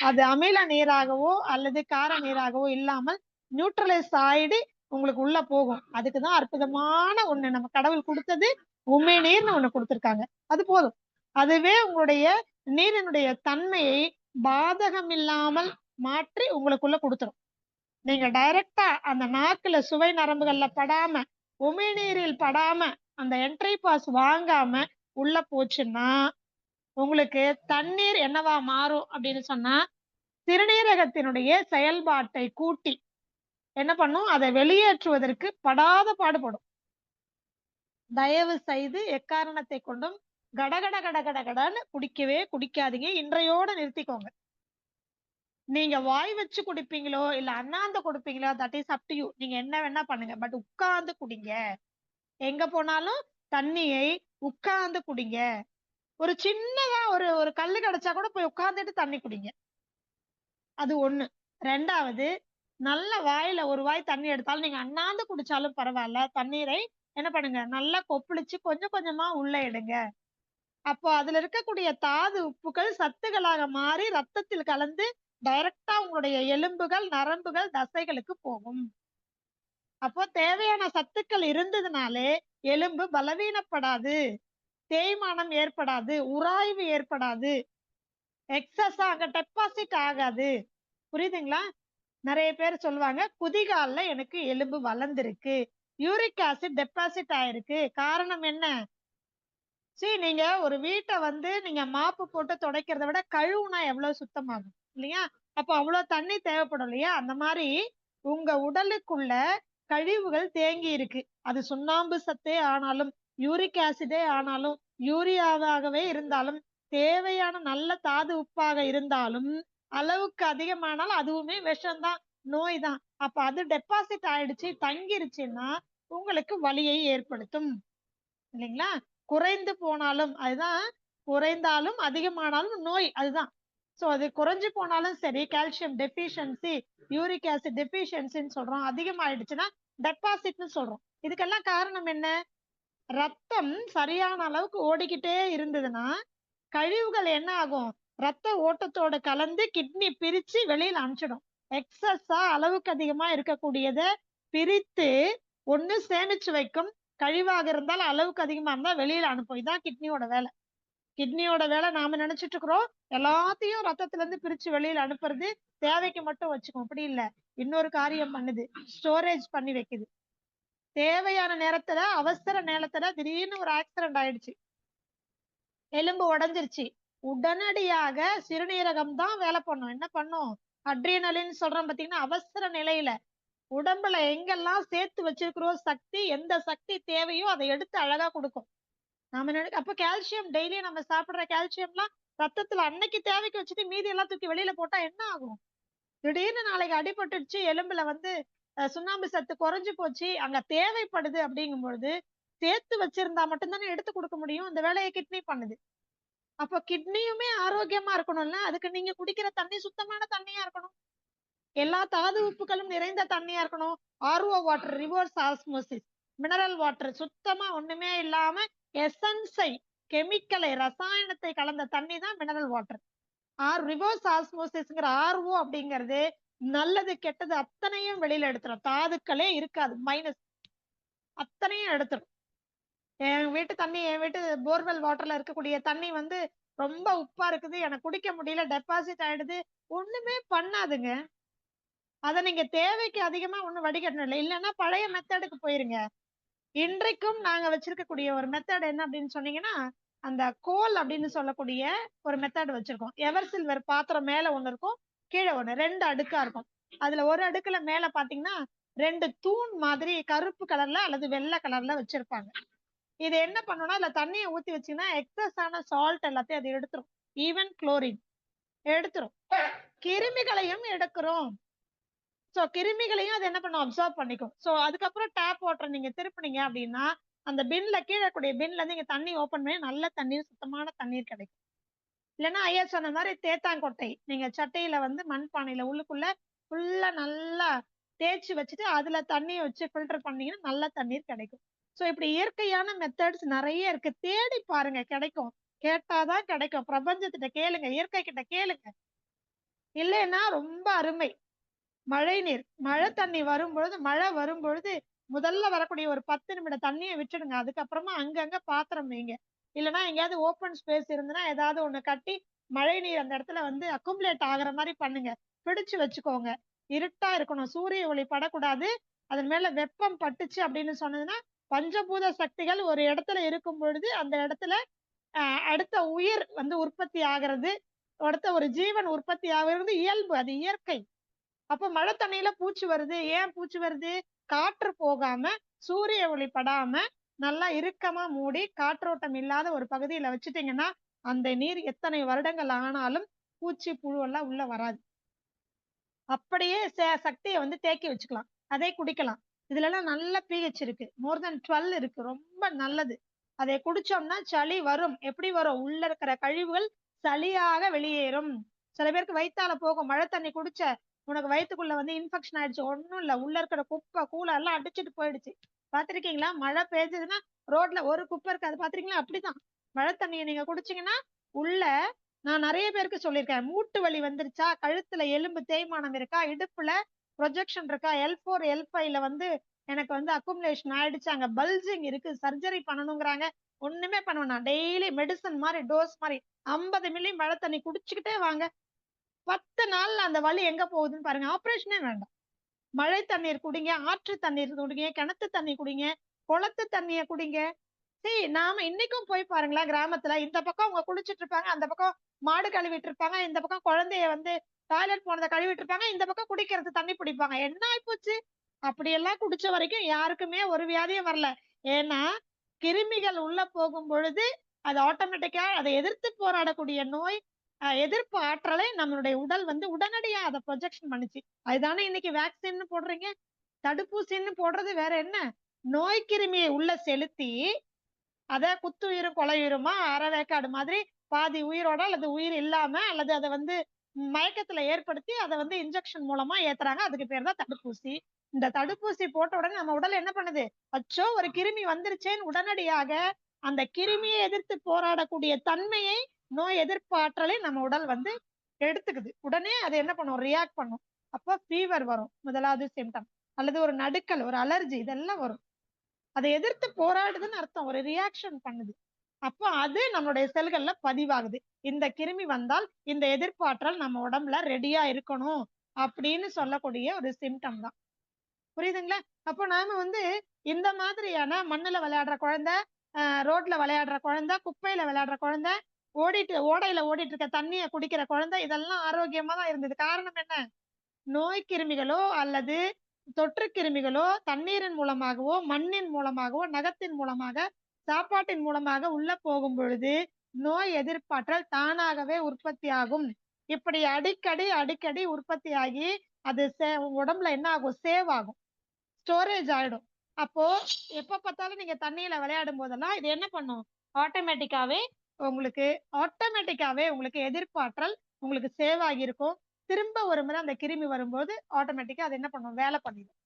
அது அமில நீராகவோ அல்லது கார நீராகவோ இல்லாமல் நியூட்ரலைஸ் ஆயிடு உங்களுக்கு உள்ள போகும். அதுக்குதான் அற்புதமான ஒண்ணு நம்ம கடவுள் கொடுத்தது, உமிழ்நீர்னு ஒண்ணு கொடுத்திருக்காங்க. அது போதும். அதுவே உங்களுடைய நீரினுடைய தன்மையை பாதகம் இல்லாமல் மாற்றி உங்களுக்குள்ள கொடுத்துரும். நீங்க டைரக்டா அந்த நாக்குல சுவை நரம்புகள்ல படாம, உமிழ்நீரில் படாம, அந்த என்ட்ரி பாஸ் வாங்காம உள்ள போச்சுன்னா உங்களுக்கு தண்ணீர் என்னவா மாறும் அப்படின்னு சொன்னா, சிறுநீரகத்தினுடைய செயல்பாட்டை கூட்டி என்ன பண்ணும், அதை வெளியேற்றுவதற்கு படாத பாடுபடும். தயவு செய்து எக்காரணத்தை கொண்டும் கடகட கடகடன்னு குடிக்கவே குடிக்காதீங்க. இன்றையோட நிறுத்திக்கோங்க. நீங்க வாய் வச்சு குடிப்பீங்களோ இல்ல அண்ணாந்து குடிப்பீங்களோ, that is up to you. நீங்க என்ன வேணா பண்ணுங்க, பட் உட்கார்ந்து குடிங்க. எங்க போனாலும் தண்ணியை உட்கார்ந்து குடிங்க. ஒரு சின்னதா ஒரு ஒரு கல்லு கிடைச்சா கூட போய் உட்கார்ந்துட்டு தண்ணி குடிங்க. அது ஒண்ணு. ரெண்டாவது, நல்ல வாயில ஒரு வாய் தண்ணி எடுத்தாலும் நீங்க அண்ணாந்து குடிச்சாலும் பரவாயில்ல, தண்ணீரை என்ன பண்ணுங்க, நல்லா கொப்பளிச்சு கொஞ்சம் கொஞ்சமா உள்ள எடுங்க. அப்போ அதுல இருக்கக்கூடிய தாது உப்புகள் சத்துகளாக மாறி ரத்தத்தில் கலந்து டைரக்டா உங்களுடைய எலும்புகள், நரம்புகள், தசைகளுக்கு போகும். அப்போ தேவையான சத்துக்கள் இருந்ததுனாலே எலும்பு பலவீனப்படாது, தேய்மானம் ஏற்படாது, உராய்வு ஏற்படாது, எக்ஸஸா அங்க டெபாசிட் ஆகாது. புரியுதுங்களா? நிறைய பேர் சொல்லுவாங்க, குதிகால்ல எனக்கு எலும்பு வளர்ந்துருக்கு, யூரிக் ஆசிட் டெபாசிட் ஆயிருக்கு. காரணம் என்ன? நீங்க ஒரு வீட்டை வந்து நீங்க மாப்பு போட்டு துடைக்கிறத விட கழுவுனா எவ்வளவு சுத்தமாகும் இல்லையா? அப்போ அவ்வளவு தண்ணி தேவைப்படும் இல்லையா? அந்த மாதிரி உங்க உடலுக்குள்ள கழிவுகள் தேங்கி இருக்கு. அது சுண்ணாம்பு சத்தே ஆனாலும், யூரிக் ஆசிடே ஆனாலும், யூரியாவாகவே இருந்தாலும், தேவையான நல்ல தாது உப்பாக இருந்தாலும், அளவுக்கு அதிகமானால் அதுவுமே விஷம்தான், நோய் தான். அப்ப அது டெபாசிட் ஆயிடுச்சு, தங்கிருச்சுன்னா உங்களுக்கு வலியை ஏற்படுத்தும் இல்லைங்களா? குறைந்து போனாலும் அதுதான், குறைந்தாலும் அதிகமானாலும் நோய் அதுதான். சோ அது குறைஞ்சு போனாலும் சரி, கால்சியம் டெபிஷியன்சி, யூரிக் ஆசிட் டெபிஷியன்சின்னு சொல்றோம். அதிகமாயிடுச்சுன்னா டெபாசிட்னு சொல்றோம். இதுக்கெல்லாம் காரணம் என்ன? ரத்தம் சரியான அளவுக்கு ஓடிக்கிட்டே இருந்ததுன்னா கழிவுகள் என்ன ஆகும், ரத்த ஓட்டத்தோட கலந்து கிட்னி பிரிச்சு வெளியில அனுப்பிச்சிடும். எக்ஸஸா அளவுக்கு அதிகமா இருக்கக்கூடியதை பிரித்து ஒண்ணு சேமிச்சு வைக்கும், கழிவாக இருந்தால் அளவுக்கு அதிகமா இருந்தா வெளியில அனுப்பும். இதான் கிட்னியோட வேலை. கிட்னியோட வேலை நாம நினைச்சிட்டு இருக்கிறோம் எல்லாத்தையும் ரத்தத்துல இருந்து பிரிச்சு வெளியில அனுப்புறது, தேவைக்கு மட்டும் வச்சுக்கோம். அப்படி இல்ல, இன்னொரு காரியம் பண்ணுது, ஸ்டோரேஜ் பண்ணி வைக்குது. தேவையான நேரத்துல, அவசர நேரத்துல திடீர்னு ஒரு ஆக்சிடென்ட் ஆயிடுச்சு, எலும்பு உடைஞ்சிருச்சு, உடனடியாக சிறுநீரகம் தான் வேலை பண்ணும். என்ன பண்ணும்? அட்ரினலின் சொல்றோம் பாத்தீங்கன்னா, அவசர நிலையில உடம்புல எங்கெல்லாம் சேர்த்து வச்சிருக்கிறோம் சக்தி, எந்த சக்தி தேவையோ அதை எடுத்து அழகா கொடுக்கும். நாம அப்ப கால்சியம் டெய்லி நம்ம சாப்பிடுற கால்சியம்லாம் ரத்தத்துல அன்னைக்கு தேவைக்கு வச்சுட்டு மீதி எல்லாம் தூக்கி வெளியில போட்டா என்ன ஆகும்? திடீர்னு நாளைக்கு அடிபட்டுடுச்சு, எலும்புல வந்து சுண்ணாம்பு சத்து குறைஞ்சு போச்சு, அங்க தேவைப்படுது அப்படிங்கும் பொழுது சேர்த்து வச்சிருந்தா மட்டும்தானே எடுத்து கொடுக்க முடியும். இந்த வேலையை கிட்னி பண்ணுது. அப்ப கிட்னியுமே ஆரோக்கியமா இருக்கணும்ல, அதுக்கு நீங்க குடிக்கிற தண்ணி சுத்தமான தண்ணியா இருக்கணும், எல்லா தாது உப்புகளும் நிறைந்த தண்ணியா இருக்கணும். RO water, reverse osmosis, mineral water, சுத்தமா ஒண்ணுமே இல்லாம எசன்ஸை, கெமிக்கலை, ரசாயனத்தை கலந்த தண்ணி தான் மினரல் வாட்டர். ரிவர்ஸ் ஆஸ்மோசிஸ்ங்கிற ஆர்ஓ அப்படிங்கிறது நல்லது கெட்டது அத்தனையும் வெளியில எடுத்துரும், தாதுக்களே இருக்காது, மைனஸ் அத்தனையும் எடுத்துரும். என் வீட்டு தண்ணி, என் வீட்டு போர்வெல் வாட்டர்ல இருக்கக்கூடிய தண்ணி வந்து ரொம்ப உப்பா இருக்குது, எனக்கு குடிக்க முடியல, டெபாசிட் ஆயிடுது, ஒண்ணுமே பண்ணாதுங்க. அதை நீங்க தேவைக்கு அதிகமா ஒண்ணும் வடிகட்டணும் இல்லை. இல்லைன்னா பழைய மெத்தடுக்கு போயிருங்க. இன்றைக்கும் நாங்க வச்சிருக்கக்கூடிய ஒரு மெத்தட் என்ன அப்படின்னு சொன்னீங்கன்னா, அந்த கோல் அப்படின்னு சொல்லக்கூடிய ஒரு மெத்தட் வச்சிருக்கோம். எவர் சில்வர் பாத்திரம் மேல ஒண்ணு இருக்கும், கீழே ஒண்ணு, 2 அடுக்கா இருக்கும். அதுல ஒரு அடுக்குல மேல பாத்தீங்கன்னா 2 தூண் மாதிரி கருப்பு கலர்ல அல்லது வெள்ளை கலர்ல வச்சிருப்பாங்க. இது என்ன பண்ணணும்னா, அதுல தண்ணியை ஊத்தி வச்சீங்கன்னா எக்ஸஸ் ஆன சால்ட் எல்லாத்தையும் அது எடுத்துரும். ஈவன் குளோரின் எடுத்துரும். கிருமிகளையும் எடுக்கிறோம். சோ கிருமிகளையும் அது என்ன பண்ணும், அப்சர்வ் பண்ணிக்கும். சோ அதுக்கப்புறம் டேப் வாட்டர் நீங்க திருப்பினீங்க அப்படின்னா அந்த பின்ல, கீழே கூடிய பின்ல இருந்து நீங்க தண்ணி ஓபன் பண்ணி நல்ல தண்ணீர், சுத்தமான தண்ணீர் கிடைக்கும். இல்லைன்னா ஐயா சொன்ன மாதிரி தேத்தாங்கொட்டை நீங்க சட்டையில வந்து மண்பானையில உள்ளுக்குள்ள ஃபுல்லா நல்லா தேய்ச்சி வச்சுட்டு அதுல தண்ணியை வச்சு ஃபில்டர் பண்ணீங்கன்னா நல்ல தண்ணீர் கிடைக்கும். சோ இப்படி இயற்கையான மெத்தட்ஸ் நிறைய இருக்கு, தேடி பாருங்க, கிடைக்கும். கேட்டாதான் கிடைக்கும். பிரபஞ்சத்திட்ட கேளுங்க, இயற்கை கிட்ட கேளுங்க. இல்லைன்னா ரொம்ப அருமை. மழை நீர், மழை தண்ணி வரும்பொழுது, மழை வரும்பொழுது முதல்ல வரக்கூடிய ஒரு 10 நிமிட தண்ணியை விட்டுடுங்க. அதுக்கப்புறமா அங்கங்க பாத்திரம் வைங்க. இல்லைன்னா எங்கேயாவது ஓப்பன் ஸ்பேஸ் இருந்துன்னா ஏதாவது ஒண்ணு கட்டி மழை நீர் அந்த இடத்துல வந்து அக்குமுலேட் ஆகுற மாதிரி பண்ணுங்க. பிடிச்சு வச்சுக்கோங்க. இருட்டா இருக்கணும், சூரிய ஒளி படக்கூடாது. அதன் மேல வெப்பம் பட்டுச்சு அப்படின்னு சொன்னதுன்னா பஞ்சபூத சக்திகள் ஒரு இடத்துல இருக்கும் பொழுது அந்த இடத்துல அடுத்த உயிர் வந்து உற்பத்தி ஆகிறது, அடுத்த ஒரு ஜீவன் உற்பத்தி ஆகுறது இயல்பு, அது இயற்கை. அப்ப மழை தண்ணியில பூச்சி வருது. ஏன் பூச்சி வருது? காற்று போகாம, சூரிய ஒளி படாம நல்லா இறுக்கமா மூடி காற்றோட்டம் இல்லாத ஒரு பகுதியில வச்சுட்டீங்கன்னா அந்த நீர் எத்தனை வருடங்கள் ஆனாலும் பூச்சி புழு எல்லாம் உள்ள வராது. அப்படியே சக்தியை வந்து தேக்கி வச்சுக்கலாம், அதை குடிக்கலாம். இதுல எல்லாம் நல்ல pH இருக்கு, மோர் தென் 12 இருக்கு, ரொம்ப நல்லது. அதை குடிச்சோம்னா சளி வரும். எப்படி வரும்? உள்ள இருக்கிற கழிவுகள் சளியாக வெளியேறும். சில பேருக்கு வயித்தால போகும், மழை தண்ணி குடிச்ச உனக்கு வயித்துக்குள்ள வந்து இன்ஃபெக்ஷன் ஆயிடுச்சு. ஒண்ணும் இல்ல, உள்ள இருக்கிற குப்பை கூலை எல்லாம் அடிச்சுட்டு போயிடுச்சு. பாத்திருக்கீங்களா? மழை பெய்ஞ்சதுன்னா ரோட்ல ஒரு குப்பை இருக்காது, பாத்திருக்கீங்களா? அப்படிதான் மழை தண்ணியை நீங்க குடிச்சீங்கன்னா உள்ள, நான் நிறைய பேருக்கு சொல்லியிருக்கேன், மூட்டு வலி வந்துருச்சா, கழுத்துல எலும்பு தேய்மானம் இருக்கா, இடுப்புல ப்ரொஜெக்ஷன் இருக்கா, L4 L5ல வந்து எனக்கு வந்து அக்குமுலேஷன் ஆயிடுச்சு, அங்க பல்ஜிங் இருக்கு, சர்ஜரி பண்ணணுங்கிறாங்க. ஒண்ணுமே பண்ணுவேன், டெய்லி மெடிசன் மாதிரி டோஸ் மாதிரி 50 மில்லி மழை தண்ணி குடிச்சுக்கிட்டே வாங்க. 10 நாள்ல அந்த வலி எங்க போகுதுன்னு பாருங்க. ஆபரேஷனே வேண்டாம். மழை தண்ணீர் குடிங்க, ஆற்று தண்ணீர் குடிங்க, கிணத்து தண்ணி குடிங்க, குளத்து தண்ணிய குடிங்க. சரி, நாம இன்னைக்கும் போய் பாருங்களேன், கிராமத்துல இந்த பக்கம் அவங்க குளிச்சிட்டு இருப்பாங்க, அந்த பக்கம் மாடு கழுவிட்டு இருப்பாங்க, இந்த பக்கம் குழந்தைய வந்து டாய்லெட் போனதை கழுவிட்டு இருப்பாங்க, இந்த பக்கம் குடிக்கிறது தண்ணி பிடிப்பாங்க. என்ன ஆயிப்போச்சு? அப்படியெல்லாம் குடிச்ச வரைக்கும் யாருக்குமே ஒரு வியாதியும் வரல. ஏன்னா கிருமிகள் உள்ள போகும் பொழுது அது ஆட்டோமேட்டிக்கா அதை எதிர்த்து போராடக்கூடிய நோய் எதிர்ப்பு ஆற்றலை நம்மளுடைய உடல் வந்து உடனடியா அதை ப்ரொஜெக்ஷன் பண்ணுச்சு. அதுதானே இன்னைக்கு வேக்சின்னு போடுறீங்க, தடுப்பூசின்னு போடுறது. வேற என்ன? நோய் கிருமியை உள்ள செலுத்தி அதை குத்துயிரும் கொலையுயிருமா அறவேக்காடு மாதிரி பாதி உயிரோட அல்லது உயிர் இல்லாம அல்லது அதை வந்து மயக்கத்துல ஏற்படுத்தி அதை வந்து இன்ஜெக்ஷன் மூலமா ஏத்துறாங்க. அதுக்கு பேர் தான் தடுப்பூசி. இந்த தடுப்பூசி போட்ட உடனே நம்ம உடல் என்ன பண்ணுது? அச்சோ, ஒரு கிருமி வந்துருச்சேன்னு உடனடியாக அந்த கிருமியை எதிர்த்து போராடக்கூடிய தன்மையை, நோய் எதிர்ப்பு ஆற்றலை நம்ம உடல் வந்து எடுத்துக்குது. உடனே அது என்ன பண்ணும்? ரியாக்ட் பண்ணும். அப்போ ஃபீவர் வரும், முதலாவது சிம்டம். அல்லது ஒரு நடுக்கல், ஒரு அலர்ஜி, இதெல்லாம் வரும். அதை எதிர்த்து போராடுதுன்னு அர்த்தம், ஒரு ரியாக்ஷன் பண்ணுது. அப்போ அது நம்மளுடைய செல்கள்ல பதிவாகுது. இந்த கிருமி வந்தால் இந்த எதிர்ப்பாற்றல் நம்ம உடம்புல ரெடியா இருக்கணும் அப்படின்னு சொல்லக்கூடிய ஒரு சிம்டம் தான். புரியுதுங்களா? அப்போ நாம வந்து இந்த மாதிரியான மண்ணுல விளையாடுற குழந்தை, ரோட்ல விளையாடுற குழந்தை, குப்பையில விளையாடுற குழந்தை, ஓடையில ஓடிட்டு இருக்க தண்ணியை குடிக்கிற குழந்தை, இதெல்லாம் ஆரோக்கியமா தான் இருந்தது. காரணம் என்ன? நோய் கிருமிகளோ அல்லது தொற்று கிருமிகளோ தண்ணீரின் மூலமாகவோ மண்ணின் மூலமாகவோ நகத்தின் மூலமாக சாப்பாட்டின் மூலமாக உள்ள போகும் பொழுது நோய் எதிர்ப்பாற்றல் தானாகவே உற்பத்தி ஆகும். இப்படி அடிக்கடி உற்பத்தி ஆகி அது உடம்புல என்ன ஆகும்? சேவ் ஆகும், ஸ்டோரேஜ் ஆயிடும். அப்போ எப்ப பார்த்தாலும் நீங்க தண்ணியில விளையாடும் போதெல்லாம் இது என்ன பண்ணும்? ஆட்டோமேட்டிக்காவே உங்களுக்கு எதிர்ப்பாற்றல் உங்களுக்கு சேவ் ஆகியிருக்கும். திரும்ப ஒரு முறை அந்த கிருமி வரும்போது ஆட்டோமேட்டிக்கா அது என்ன பண்ணும்? வேலை பண்ணிடும்.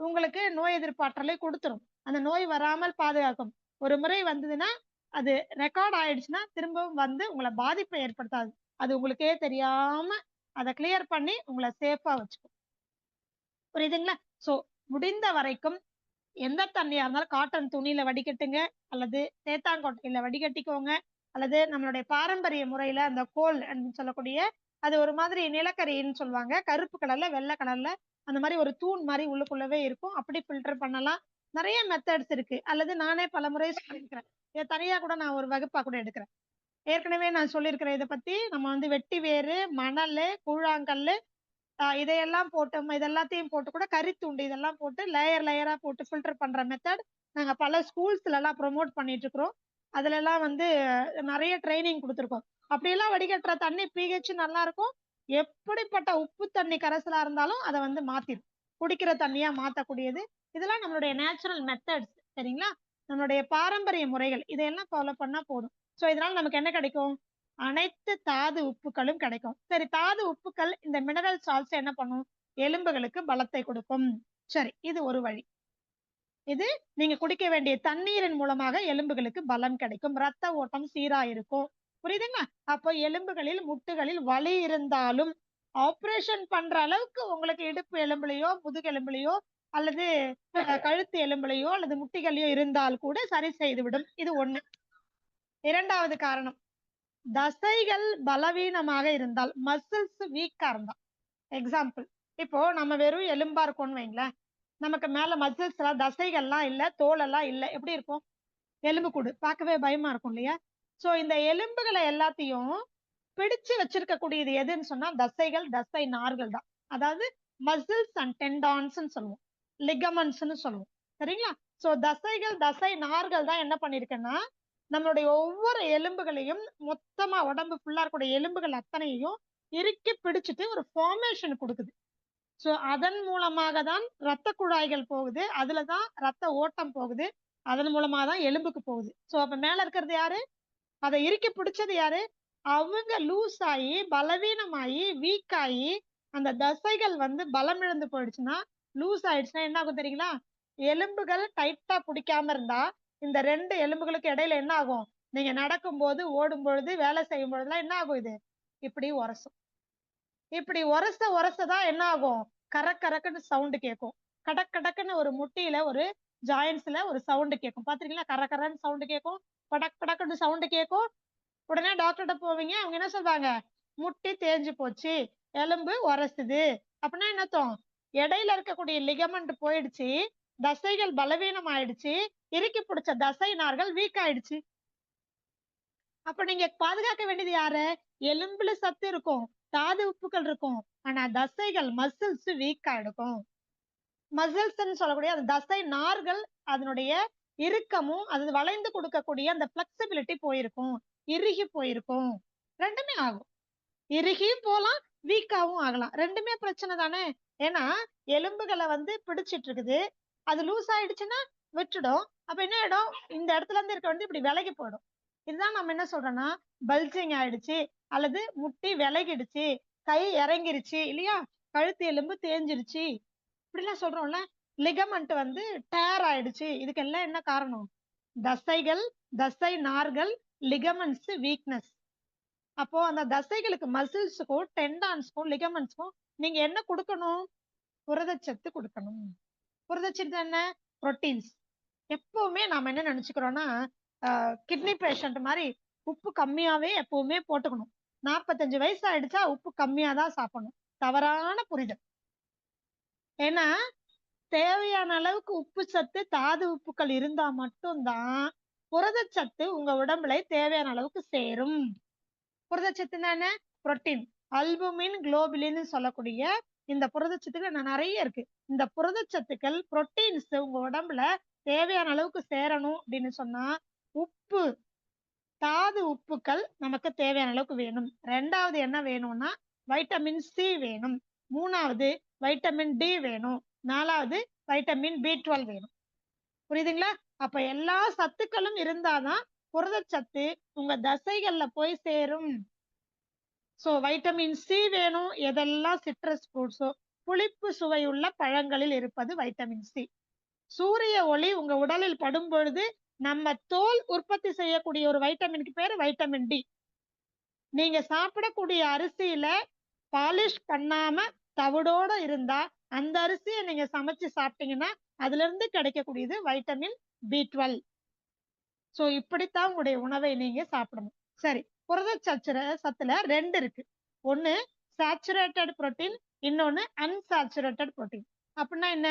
உங்களுக்கு நோய் எதிர்ப்பாற்றலை கொடுத்துரும், அந்த நோய் வராமல் பாதுகாக்கும். ஒரு முறை வந்ததுன்னா அது ரெக்கார்ட் ஆயிடுச்சுன்னா திரும்பவும் வந்து உங்களை பாதிப்பை ஏற்படுத்தாது. அது உங்களுக்கே தெரியாம அதை கிளியர் பண்ணி உங்களை சேஃபா வச்சுக்கும். புரியுதுங்களா? சோ முடிந்த வரைக்கும் எந்த தண்ணியா இருந்தாலும் காட்டன் துணியில வடிகட்டுங்க, அல்லது தேத்தாங்கொட்டையில வடிகட்டிக்கோங்க, அல்லது நம்மளுடைய பாரம்பரிய முறையில அந்த கோல் சொல்லக்கூடிய, அது ஒரு மாதிரி நிலக்கரின்னு சொல்லுவாங்க, கருப்பு கலர்ல வெள்ளை கலர்ல அந்த மாதிரி ஒரு தூண் மாதிரி உள்ளுக்குள்ளவே இருக்கும், அப்படி ஃபில்டர் பண்ணலாம். நிறைய மெத்தட்ஸ் இருக்கு. அல்லது நானே பல முறை சொல்லியிருக்கிறேன், இதை தனியா கூட நான் ஒரு வகுப்பா கூட எடுக்கிறேன். ஏற்கனவே நான் சொல்லியிருக்கிறேன், இதை பத்தி நம்ம வந்து வெட்டி வேறு, மணல், கூழாங்கல்லு, இதையெல்லாம் போட்டு இதெல்லாத்தையும் போட்டு கூட கரித்துண்டு இதெல்லாம் போட்டு லேயரா போட்டு ஃபில்டர் பண்ற மெத்தட் நாங்க பல ஸ்கூல்ஸ்ல எல்லாம் ப்ரொமோட் பண்ணிட்டு இருக்கிறோம். அதுல எல்லாம் வந்து நிறைய ட்ரைனிங் கொடுத்துருக்கோம். அப்படியெல்லாம் வடிகட்டுற தண்ணி pH நல்லா இருக்கும். எப்படிப்பட்ட உப்பு தண்ணி கரைசலா இருந்தாலும் அதை வந்து மாத்திடும், குடிக்கிற தண்ணியா மாத்தக்கூடியது. இதெல்லாம் நம்மளுடைய நேச்சுரல் மெத்தட்ஸ், சரிங்களா? நம்மளுடைய பாரம்பரிய முறைகள், இதையெல்லாம் ஃபாலோ பண்ணா போதும். சோ இதனால நமக்கு என்ன கிடைக்கும்? அனைத்து தாது உப்புக்களும் கிடைக்கும். சரி, தாது உப்புக்கள், இந்த மினரல் சால்ட்ஸ் என்ன பண்ணும்? எலும்புகளுக்கு பலத்தை கொடுக்கும். சரி, இது ஒரு வழி. இது நீங்க குடிக்க வேண்டிய தண்ணீரின் மூலமாக எலும்புகளுக்கு பலம் கிடைக்கும், ரத்த ஓட்டம் சீரா இருக்கும். புரியுதுங்களா? அப்போ எலும்புகளில் முட்டுகளில் வலி இருந்தாலும் ஆபரேஷன் பண்ற அளவுக்கு உங்களுக்கு இடுப்பு எலும்புலையோ முதுகெலும்புலையோ அல்லது கழுத்து எலும்புலையோ அல்லது முட்டிகளையோ இருந்தால் கூட சரி செய்துவிடும். இது ஒண்ணு. இரண்டாவது காரணம், தசைகள் பலவீனமாக இருந்தால், மசில்ஸ் வீக்கா இருந்தா. எக்ஸாம்பிள், இப்போ நம்ம வெறும் எலும்பா இருக்கோம்னு வைங்களேன், நமக்கு மேல மசில்ஸ் எல்லாம், தசைகள்லாம் இல்ல, தோலெல்லாம் இல்ல, எப்படி இருக்கும்? எலும்பு கூடு பார்க்கவே பயமா இருக்கும் இல்லையா? சோ இந்த எலும்புகளை எல்லாத்தையும் பிடிச்சு வச்சிருக்கக்கூடியது எதுன்னு சொன்னா தசைகள், தசை நார்கள் தான். அதாவது மசில்ஸ் அண்ட் டெண்டான்ஸ் சொல்லுவோம், லிகமெண்ட்ஸ்னு சொல்லுவோம். சரிங்களா? சோ தசைகள், தசை நார்கள் தான் என்ன பண்ணிருக்குன்னா நம்மளுடைய ஒவ்வொரு எலும்புகளையும் மொத்தமா உடம்பு ஃபுல்லா இருக்கக்கூடிய எலும்புகள் அத்தனையும் இறுக்கி பிடிச்சிட்டு ஒரு ஃபார்மேஷன் கொடுக்குது. சோ அதன் மூலமாக தான் ரத்த குழாய்கள் போகுது, அதுலதான் ரத்த ஓட்டம் போகுது, அதன் மூலமா தான் எலும்புக்கு போகுது. சோ அப்ப மேல இருக்கிறது யாரு? அதை இறுக்கி பிடிச்சது யாரு? அவங்க லூஸ் ஆகி பலவீனமாயி வீக் ஆகி அந்த தசைகள் வந்து பலம் இழந்து போயிடுச்சுன்னா, லூஸ் ஆயிடுச்சுன்னா என்ன ஆகும் தெரியுங்களா? எலும்புகள் டைட்டா பிடிக்காம இருந்தா இந்த 2 எலும்புகளுக்கு இடையில என்ன ஆகும்? நீங்க நடக்கும் போது, ஓடும் பொழுது, வேலை செய்யும் பொழுதுலாம் என்ன ஆகும்? இது இப்படி உரசும். இப்படி உரசதான் என்ன ஆகும்? கரக்குன்னு சவுண்ட் கேட்கும். கடக்குன்னு ஒரு முட்டியில ஒரு ஜாயின்ஸ்ல ஒரு சவுண்ட் கேட்கும். பாத்திருக்கீங்களா? கரன்னு சவுண்ட் கேட்கும், படக்குன்னு சவுண்ட் கேட்கும். உடனே டாக்டர்கிட்ட போவீங்க, அவங்க என்ன சொல்வாங்க? முட்டி தேஞ்சு போச்சு, எலும்பு உரசுது. அப்படின்னா என்னத்தம்? இடையில இருக்கக்கூடிய லிகமெண்ட் போயிடுச்சு, தசைகள் பலவீனம் ஆயிடுச்சு, இறுக்கி பிடிச்ச தசை நார்கள் வீக் ஆயிடுச்சு. அப்ப நீங்க பாதுகாக்க வேண்டியது யாரு? எலும்புல சத்து இருக்கும், தாது உப்புக்கள் இருக்கும், ஆனா தசைகள் மசில்ஸ் வீக்கா இருக்கும். மசில்ஸ் சொல்லக்கூடிய அந்த தசை நார்கள் அதனுடைய இறுக்கமும் அது வளைந்து கொடுக்கக்கூடிய அந்த பிளெக்சிபிலிட்டி போயிருக்கும், இறுகி போயிருக்கும். ரெண்டுமே ஆகும், இறுகியும் போலாம், வீக்காவும் ஆகலாம். ரெண்டுமே பிரச்சனை தானே. ஏன்னா எலும்புகளை வந்து பிடிச்சிட்டு இருக்குது, அது லூஸ் ஆயிடுச்சுன்னா விட்டுடும். அப்ப என்ன ஆயிடும்? இந்த இடத்துல இருந்து இருக்க வந்து இப்படி விலகி போயிடும். இதுதான் நம்ம என்ன சொல்றோம்னா பல்ஜிங் ஆயிடுச்சு, அல்லது முட்டி விலகிடுச்சு, கை இறங்கிருச்சு இல்லையா, கழுத்து எலும்பு தேஞ்சிருச்சு, இப்படிலாம் சொல்றோம்ல. லிகமெண்ட் வந்து டேர் ஆயிடுச்சு. இதுக்கெல்லாம் என்ன காரணம்? தசைகள், தசை நார்கள், லிகமெண்ட்ஸ் வீக்னஸ். அப்போ அந்த தசைகளுக்கு, மசில்ஸுக்கும் டெண்டான்ஸ்க்கும் லிகமெண்ட்ஸ்க்கும் நீங்க என்ன கொடுக்கணும்? புரதச்சத்து கொடுக்கணும். புரதச்சத்து என்ன? புரோட்டீன்ஸ். எப்பவுமே நாம என்ன நினைச்சுக்கிறோம்னா கிட்னி பேஷண்ட் மாதிரி உப்பு கம்மியாவே எப்பவுமே போட்டுக்கணும். 45 வயசு ஆயிடுச்சா உப்பு கம்மியா தான் சாப்பிடணும். தவறான புரிதல். ஏன்னா தேவையான அளவுக்கு உப்பு சத்து, தாது உப்புக்கள் இருந்தா மட்டும்தான் புரதச்சத்து உங்க உடம்புல தேவையான அளவுக்கு சேரும். புரதச்சத்து என்ன? புரோட்டீன், அல்புமின், குளோபுலின் சொல்லக்கூடிய இந்த புரதச்சத்துக்கள் நிறைய இருக்கு. இந்த புரதச்சத்துக்கள், புரோட்டீன்ஸ் உங்க உடம்புல தேவையான அளவுக்கு சேரணும் அப்படின்னு சொன்னா உப்பு, தாது உப்புக்கள் நமக்கு தேவையான அளவுக்கு வேணும். 2வது என்ன வேணும்னா வைட்டமின் சி வேணும். 3வது வைட்டமின் டி வேணும். 4வது வைட்டமின் B12 வேணும். புரியுதுங்களா? அப்ப எல்லா சத்துக்களும் இருந்தாதான் புரதச்சத்து உங்க தசைகள்ல போய் சேரும். சோ வைட்டமின் சி வேணும். எதெல்லாம் சிட்ரஸ் ஃப்ரூட்ஸோ, புளிப்பு சுவையுள்ள பழங்களில் இருப்பது வைட்டமின் சி. சூரிய ஒளி உங்க உடலில் படும் பொழுது நம்ம தோல் உற்பத்தி செய்யக்கூடிய ஒரு வைட்டமினுக்கு பேரு வைட்டமின் டி. நீங்க சாப்பிடக்கூடிய அரிசியில பாலிஷ் பண்ணாம தவிடோட இருந்தா அந்த அரிசியை நீங்க சமைச்சு சாப்பிட்டீங்கன்னா அதுல இருந்து கிடைக்கக்கூடியது வைட்டமின் B12. சோ இப்படித்தான் உங்களுடைய உணவை நீங்க சாப்பிடணும். சரி, புரதச்சத்துல 2 இருக்கு. ஒண்ணு சாச்சுரேட்டட் புரோட்டீன், இன்னொன்னு அன்சாச்சுரேட்டட் புரோட்டீன். அப்படின்னா என்ன?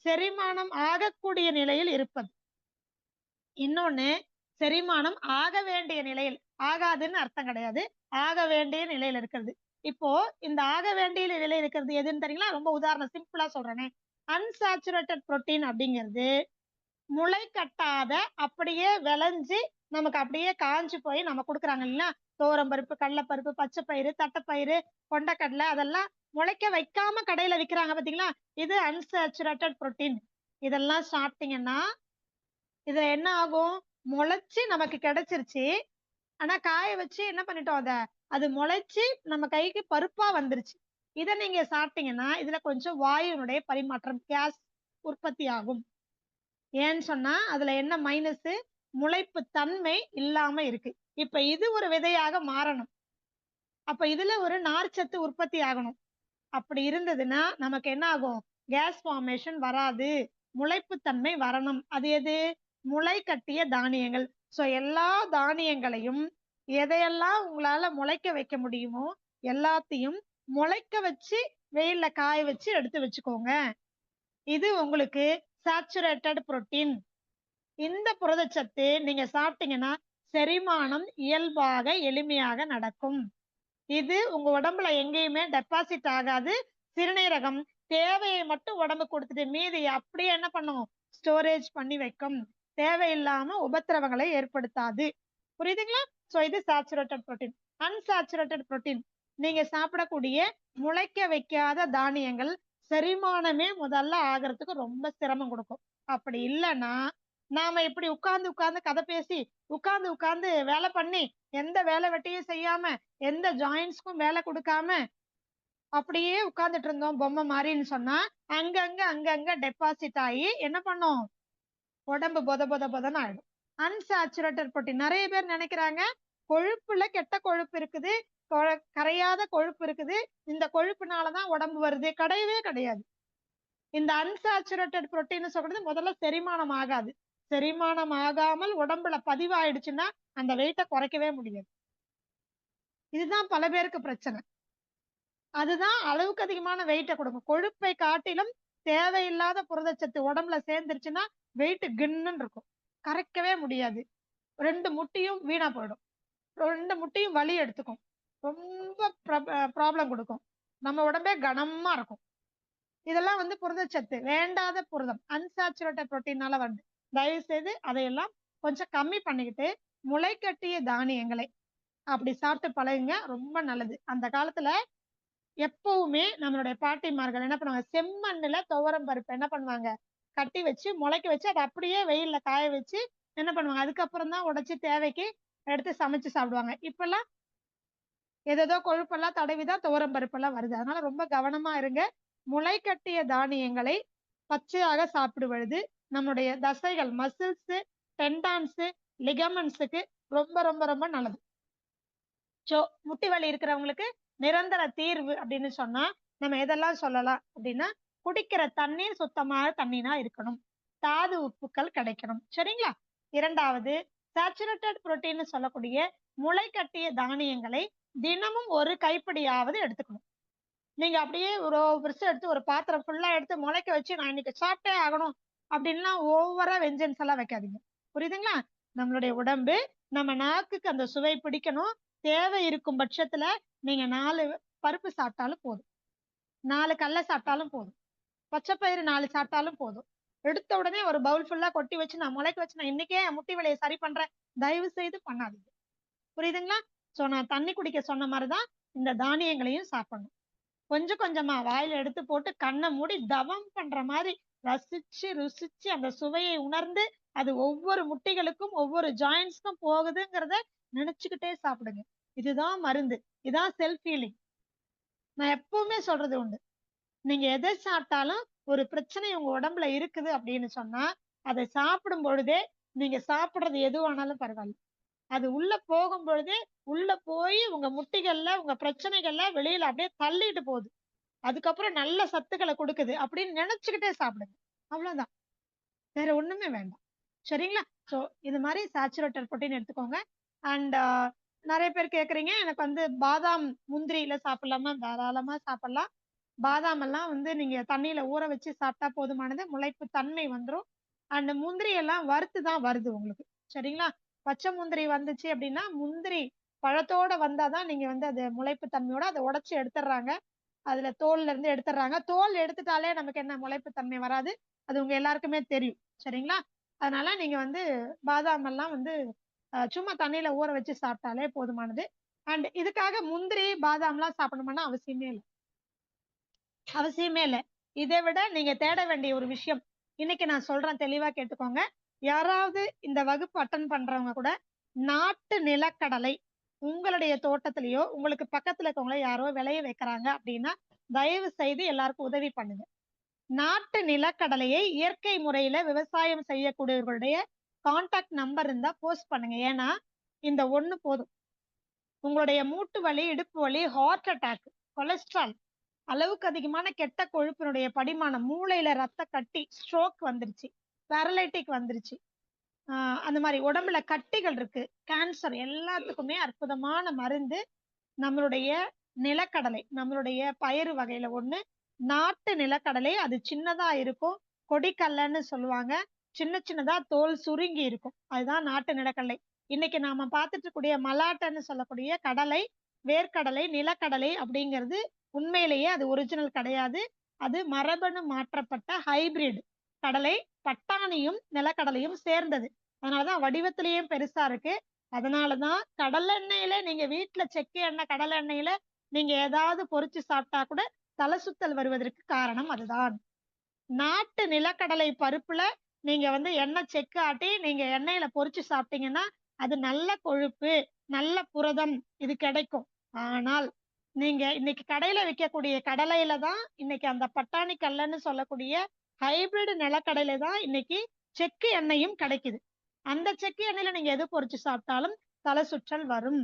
செரிமானம் ஆகக்கூடிய நிலையில் இருப்பது, இன்னொன்னு செரிமானம் ஆக வேண்டிய நிலையில். ஆகாதுன்னு அர்த்தம் கிடையாது, ஆக வேண்டிய நிலையில இருக்கிறது. இப்போ இந்த ஆக வேண்டிய நிலையில இருக்கிறது எதுன்னு தெரியுங்களா? ரொம்ப உதாரணம் சிம்பிளா சொல்றேனே. அன்சாச்சுரேட்டட் புரோட்டீன் அப்படிங்கிறது முளை கட்டாத, அப்படியே விளைஞ்சு நமக்கு அப்படியே காஞ்சு போய் நம்ம கொடுக்குறாங்க இல்லையா? துவரம்பருப்பு, கடலைப்பருப்பு, பச்சைப்பயிறு, தட்டைப்பயிறு, கொண்டைக்கடலை, அதெல்லாம் முளைக்க வைக்காம கடையில விற்கிறாங்க பாத்தீங்களா? இது அன்சாச்சுரேட்டட் புரோட்டீன். இதெல்லாம் சாப்பிட்டீங்கன்னா இதுல என்ன ஆகும்? முளைச்சு நமக்கு கிடைச்சிருச்சு, ஆனா காய வச்சு என்ன பண்ணிட்டோம்? அது முளைச்சு நம்ம கைக்கு பருப்பா வந்துருச்சு. இதை நீங்க சாப்பிட்டீங்கன்னா இதுல கொஞ்சம் வாயுனுடைய பரிமாற்றம், கேஸ் உற்பத்தி ஆகும். ஏன்னு சொன்னா அதுல என்ன மைனஸ்? முளைப்பு தன்மை இல்லாம இருக்கு. இப்ப இது ஒரு விதையாக மாறணும், அப்ப இதுல ஒரு நார்ச்சத்து உற்பத்தி ஆகணும். அப்படி இருந்ததுன்னா நமக்கு என்ன ஆகும்? கேஸ் ஃபார்மேஷன் வராது, முளைப்பு தன்மை வரணும். அது எது? முளை கட்டிய தானியங்கள். சோ எல்லா தானியங்களையும் எதையெல்லாம் உங்களால முளைக்க வைக்க முடியுமோ எல்லாத்தையும் முளைக்க வச்சு வெயில்ல காய வச்சு எடுத்து வச்சுக்கோங்க. இது உங்களுக்கு சாச்சுரேட்டட் புரோட்டீன். இந்த புரதச்சத்து நீங்க சாப்பிட்டீங்கன்னா செரிமானம் இயல்பாக எளிமையாக நடக்கும். இது உங்க உடம்புல எங்கேயுமே டெபாசிட் ஆகாது. சிறுநீரகம் தேவையை மட்டும் உடம்பு கொடுத்துட்டு மீதி அப்படியே என்ன பண்ணும், ஸ்டோரேஜ் பண்ணி வைக்கும். தேவையில்லாம உபத்திரவங்களை ஏற்படுத்தாது. புரியுதுங்களா? சோ இது சேச்சுரேட்டட் புரோட்டீன். அன்சாச்சுரேட்டட் புரோட்டீன் நீங்க சாப்பிடக்கூடிய முளைக்க வைக்காத தானியங்கள் செரிமானமே முதல்ல ஆகிறதுக்கு ரொம்ப சிரமம் கொடுக்கும். அப்படி இல்லைன்னா நாம இப்படி உட்கார்ந்து உட்கார்ந்து கதை பேசி உட்கார்ந்து உட்கார்ந்து வேலை பண்ணி எந்த வேலை வெட்டியும் செய்யாம எந்த ஜாயின்ஸ்க்கும் வேலை கொடுக்காம அப்படியே உட்கார்ந்துட்டு இருந்தோம் பொம்மை மாதிரின்னு சொன்னா அங்கங்க டெபாசிட் ஆகி என்ன பண்ணும், உடம்பு பொதன்னு ஆயிடும். அன்சாச்சுரேட்டட் புரோட்டீன் நிறைய பேர் நினைக்கிறாங்க கொழுப்புல கெட்ட கொழுப்பு இருக்குது, கரையாத கொழுப்பு இருக்குது, இந்த கொழுப்புனாலதான் உடம்பு வருது. கிடையவே கிடையாது. இந்த அன்சாச்சுரேட்டட் புரோட்டீன் சொல்றது முதல்ல செரிமானம் ஆகாது. செரிமானம் ஆகாமல் உடம்புல பதிவாயிடுச்சுன்னா அந்த வெயிட்டை குறைக்கவே முடியாது. இதுதான் பல பேருக்கு பிரச்சனை. அதுதான் அளவுக்கு அதிகமான வெயிட்டை கொடுக்கும். கொழுப்பை காட்டிலும் தேவையில்லாத புரதச்சத்து உடம்புல சேர்ந்துருச்சுன்னா வெயிட் கின்னு இருக்கும், கரைக்கவே முடியாது. 2 முட்டியும் வீணா போயிடும், 2 முட்டியும் வலி எடுத்துக்கும், ரொம்ப ப்ராப்ளம் கொடுக்கும், நம்ம உடம்பே கனமா இருக்கும். இதெல்லாம் புரதச்சத்து, வேண்டாத புரதம், அன்சாச்சுரேட்டட் புரோட்டீனால வருது. தயவு செய்து அதையெல்லாம் கொஞ்சம் கம்மி பண்ணிக்கிட்டு முளை கட்டிய தானியங்களை அப்படி சாப்பிட்டு பழகுங்க, ரொம்ப நல்லது. அந்த காலத்துல எப்பவுமே நம்மளுடைய பாட்டிமார்கள் என்ன பண்ணுவாங்க, செம்மண்ணுல துவரம் பருப்பு என்ன பண்ணுவாங்க, கட்டி வச்சு முளைக்க வச்சு அதை அப்படியே வெயில்ல காய வச்சு என்ன பண்ணுவாங்க, அதுக்கப்புறம் தான் உடைச்சு தேவைக்கு எடுத்து சமைச்சு சாப்பிடுவாங்க. இப்பெல்லாம் ஏதோ கொழுப்பெல்லாம் தடவிதான் துவரம் பருப்பெல்லாம் வருது. அதனால ரொம்ப கவனமா இருங்க. முளை கட்டிய தானியங்களை பச்சையாக சாப்பிடுவது நம்முடைய தசைகள், மசில்ஸ், டெண்டான்ஸ், லிகமெண்ட்ஸுக்கு ரொம்ப ரொம்ப ரொம்ப நல்லது. சோ முட்டி வலி இருக்கிறவங்களுக்கு நிரந்தர தீர்வு அப்படின்னு சொன்னா நம்ம எதெல்லாம் சொல்லலாம் அப்படின்னா, குடிக்கிற தண்ணீர் சுத்தமான தண்ணீரா இருக்கணும், தாது உப்புக்கள் கிடைக்கணும். சரிங்களா? இரண்டாவது, சேச்சுரேட்டட் புரோட்டீன் சொல்லக்கூடிய முளை கட்டிய தானியங்களை தினமும் ஒரு கைப்பிடியாவது எடுத்துக்கணும். நீங்க அப்படியே ஒரு பெருசா எடுத்து ஒரு பாத்திரம் ஃபுல்லா எடுத்து முளைக்க வச்சு நான் இன்னைக்கு சாப்பிட்டே ஆகணும் அப்படின்லாம் ஓவரா வெஞ்சன்ஸ் எல்லாம் வைக்காதீங்க. புரியுதுங்களா? நம்மளுடைய உடம்பு நம்ம நாக்குக்கு அந்த சுவை பிடிக்கணும். தேவை இருக்கும் பட்சத்துல நீங்க 4 பருப்பு சாப்பிட்டாலும் போதும், 4 கடலை சாப்பிட்டாலும் போதும், பச்சைப்பயிறு 4 சாப்பிட்டாலும் போதும். எடுத்த உடனே ஒரு பவுல் ஃபுல்லா கொட்டி வச்சு நான் முளைக்க வச்சு நான் இன்னைக்கே முட்டி வலியை சரி பண்றேன், தயவு செய்து பண்ணாதீங்க. புரியுதுங்களா? சோ நான் தண்ணி குடிக்க சொன்ன மாதிரிதான் இந்த தானியங்களையும் சாப்பிடணும். கொஞ்சம் கொஞ்சமா வாயில எடுத்து போட்டு கண்ணை மூடி தவம் பண்ற மாதிரி ரசிச்சு ருசிச்சு அந்த சுவையை உணர்ந்து அது ஒவ்வொரு முட்டிகளுக்கும் ஒவ்வொரு ஜாயின்ஸ்க்கும் போகுதுங்கிறத நினைச்சுக்கிட்டே சாப்பிடுங்க. இதுதான் மருந்து, இதான் செல்ஃப் ஹீலிங். நான் எப்பவுமே சொல்றது உண்டு, நீங்க எதை சாப்பிட்டாலும் ஒரு பிரச்சனை உங்க உடம்புல இருக்குது அப்படின்னு சொன்னா அதை சாப்பிடும் பொழுதே, நீங்க சாப்பிடுறது எதுவானாலும் பரவாயில்ல, அது உள்ள போகும் பொழுதே உள்ள போய் உங்க முட்டிகள்ல உங்க பிரச்சனைகள்ல வெளியில அப்படியே தள்ளிட்டு போகுது, அதுக்கப்புறம் நல்ல சத்துக்களை கொடுக்குது அப்படின்னு நினைச்சுக்கிட்டே சாப்பிடுங்க. அவ்வளவுதான், வேற ஒண்ணுமே வேண்டாம். சரிங்களா? சோ இது மாதிரி சேச்சுரேட்டட் புரோட்டீன் எடுத்துக்கோங்க. அண்ட் நிறைய பேர் கேக்குறீங்க, எனக்கு பாதாம் முந்திரியில சாப்பிடலாமா? தாராளமா சாப்பிடலாம். பாதாம் எல்லாம் நீங்க தண்ணியில ஊற வச்சு சாப்பிட்டா போதுமானது, முளைப்பு தன்மை வந்துடும். அண்ட் முந்திரி எல்லாம் வறுத்து தான் வருது உங்களுக்கு. சரிங்களா? பச்சை முந்திரி வந்துச்சு அப்படின்னா, முந்திரி பழத்தோட வந்தாதான் நீங்க அது முளைப்பு தன்மையோட அதை உடைச்சு எடுத்துடுறாங்க, அதுல தோல்ல இருந்து எடுத்துடுறாங்க. தோல் எடுத்துட்டாலே நமக்கு என்ன முளைப்பு தன்மை வராது, அது உங்க எல்லாருக்குமே தெரியும். சரிங்களா? அதனால நீங்க பாதாம் எல்லாம் சும்மா தண்ணியில ஊற வச்சு சாப்பிட்டாலே போதுமானது. அண்ட் இதுக்காக முந்திரி பாதாம் எல்லாம் சாப்பிடணும்னா அவசியமே இல்லை, அவசியமே இல்லை. இதை விட நீங்க தேட வேண்டிய ஒரு விஷயம் இன்னைக்கு நான் சொல்றேன், தெளிவா கேட்டுக்கோங்க. யாராவது இந்த வகுப்பு அட்டன் பண்றவங்க கூட நாட்டு நிலக்கடலை உங்களுடைய தோட்டத்திலேயோ உங்களுக்கு பக்கத்துல இருக்கவங்கள யாரோ விளைய வைக்கிறாங்க அப்படின்னா தயவு செய்து எல்லாருக்கும் உதவி பண்ணுங்க. நாட்டு நிலக்கடலையை இயற்கை முறையில விவசாயம் செய்யக்கூடியவர்களுடைய கான்டாக்ட் நம்பர் இருந்தா போஸ்ட் பண்ணுங்க. ஏன்னா இந்த ஒண்ணு போதும், உங்களுடைய மூட்டு வலி, இடுப்பு வலி, ஹார்ட் அட்டாக், கொலஸ்ட்ரால், அளவுக்கு அதிகமான கெட்ட கொழுப்பினுடைய படிமானம், மூளையில ரத்த கட்டி, ஸ்ட்ரோக் வந்துருச்சு, பேரலைட்டிக் வந்துருச்சு, அந்த மாதிரி உடம்புல கட்டிகள் இருக்கு, கேன்சர், எல்லாத்துக்குமே அற்புதமான மருந்து நம்மளுடைய நிலக்கடலை. நம்மளுடைய பயிறு வகையில ஒண்ணு நாட்டு நிலக்கடலை. அது சின்னதா இருக்கும், கொடிக்கல்லன்னு சொல்லுவாங்க, சின்ன சின்னதா தோல் சுருங்கி இருக்கும், அதுதான் நாட்டு நிலக்கடலை. இன்னைக்கு நாம பார்த்துட்டு கூடிய மலாட்டன்னு சொல்லக்கூடிய கடலை வேர்க்கடலை, நிலக்கடலை அப்படிங்கிறது உண்மையிலேயே அது ஒரிஜினல் கிடையாது. அது மரபணு மாற்றப்பட்ட ஹைபிரிட் கடலை. பட்டாணியும் நிலக்கடலையும் சேர்ந்தது. அதனாலதான் வடிவத்திலேயும் பெருசா இருக்கு. அதனாலதான் கடலெண்ணெயில நீங்க வீட்டுல செக்கு எண்ணெய் கடலை எண்ணெயில நீங்க ஏதாவது பொரிச்சு சாப்பிட்டா கூட தலை சுத்தல் வருவதற்கு காரணம் அதுதான். நாட்டு நிலக்கடலை பருப்புல நீங்க வந்து எண்ணெய் செக்கு ஆட்டி நீங்க எண்ணெயில பொரிச்சு சாப்பிட்டீங்கன்னா அது நல்ல கொழுப்பு, நல்ல புரதம் இது கிடைக்கும். ஆனால் நீங்க இன்னைக்கு கடையில விற்கக்கூடிய கடலையில தான் இன்னைக்கு அந்த பட்டாணி கடலைன்னு சொல்லக்கூடிய ஹைபிரிட் நிலக்கடையில தான் இன்னைக்கு செக்கு எண்ணெயும் கிடைக்குது. அந்த செக்கு எண்ணெயில நீங்க எது பொரிச்சு சாப்பிட்டாலும் தலை சுற்றல் வரும்,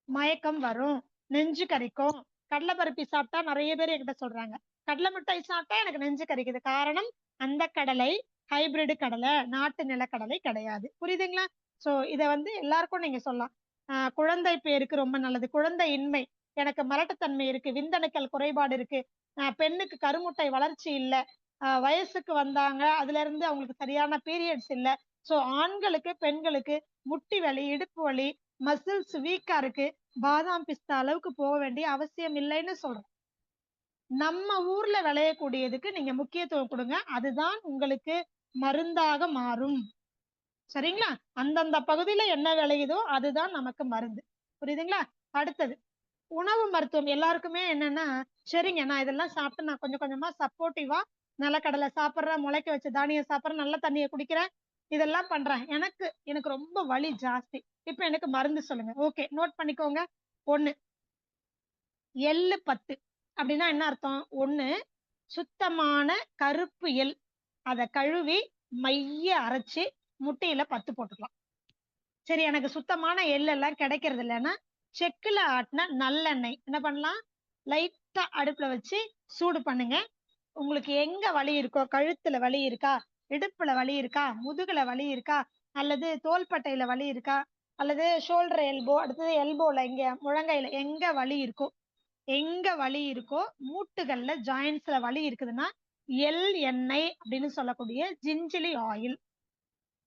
மயக்கம் வரும், நெஞ்சு கரிக்கும். கடலை பருப்பி சாப்பிட்டா நிறைய பேர் என்கிட்ட சொல்றாங்க, கடலை மிட்டாய் சாப்பிட்டா எனக்கு நெஞ்சு கரிக்குது. காரணம் அந்த கடலை ஹைபிரிட் கடலை, நாட்டு நிலக்கடலை கிடையாது. புரியுதுங்களா? சோ இத வந்து எல்லாருக்கும் நீங்க சொல்லலாம். குழந்தை பேருக்கு ரொம்ப நல்லது. குழந்தை இன்மை, எனக்கு மலட்டுத்தன்மை இருக்கு, விந்தணுக்கள் குறைபாடு இருக்கு, பெண்ணுக்கு கருமுட்டை வளர்ச்சி இல்ல, வயசுக்கு வந்தாங்க அதுல இருந்து அவங்களுக்கு சரியான பீரியட்ஸ் இல்ல. சோ ஆண்களுக்கு பெண்களுக்கு முட்டி வலி, இடுப்பு வலி, மசில்ஸ் வீக்கா இருக்கு, பாதாம் பிஸ்தா அளவுக்கு போக வேண்டிய அவசியம் இல்லைன்னு சொல்றேன். நம்ம ஊர்ல விளையக்கூடியதுக்கு நீங்க முக்கியத்துவம் கொடுங்க. அதுதான் உங்களுக்கு மருந்தாக மாறும். சரிங்களா? அந்தந்த பகுதியில என்ன விளையுதோ அதுதான் நமக்கு மருந்து. புரியுதுங்களா? அடுத்தது உணவு மருத்துவம். எல்லாருக்குமே என்னன்னா, சரிங்க நான் இதெல்லாம் சாப்பிட்டு நான் கொஞ்சம் கொஞ்சமா சப்போர்ட்டிவா நிலக்கடலை சாப்பிட்றேன், முளைக்க வச்ச தானியம் சாப்பிட்றேன், நல்ல தண்ணியை குடிக்கிறேன், இதெல்லாம் பண்றேன், எனக்கு ரொம்ப வலி ஜாஸ்தி, இப்ப எனக்கு மருந்து சொல்லுங்க. ஓகே, நோட் பண்ணிக்கோங்க. 1 எள்ளு 10 அப்படின்னா என்ன அர்த்தம்? 1 சுத்தமான கருப்பு எள், அதை கழுவி மைய அரைச்சு முட்டையில 10 போட்டுக்கலாம். சரி, எனக்கு சுத்தமான எள்ளெல்லாம் கிடைக்கிறது இல்லைன்னா செக்குல ஆட்டின நல்லெண்ணெய் என்ன பண்ணலாம், லைட்டா அடுப்புல வச்சு சூடு பண்ணுங்க. உங்களுக்கு எங்க வலி இருக்கோ, கழுத்துல வலி இருக்கா, இடுப்புல வலி இருக்கா, முதுகுல வலி இருக்கா, அல்லது தோள்பட்டையில வலி இருக்கா, அல்லது ஷோல்டர் எல்போ, அடுத்தது எல்போல இங்க முழங்கையில எங்க வலி இருக்கோ, எங்க வலி இருக்கோ, மூட்டுகள்ல ஜாயின்ஸ்ல வலி இருக்குதுன்னா எள் எண்ணெய் அப்படின்னு சொல்லக்கூடிய ஜிஞ்சிலி ஆயில்,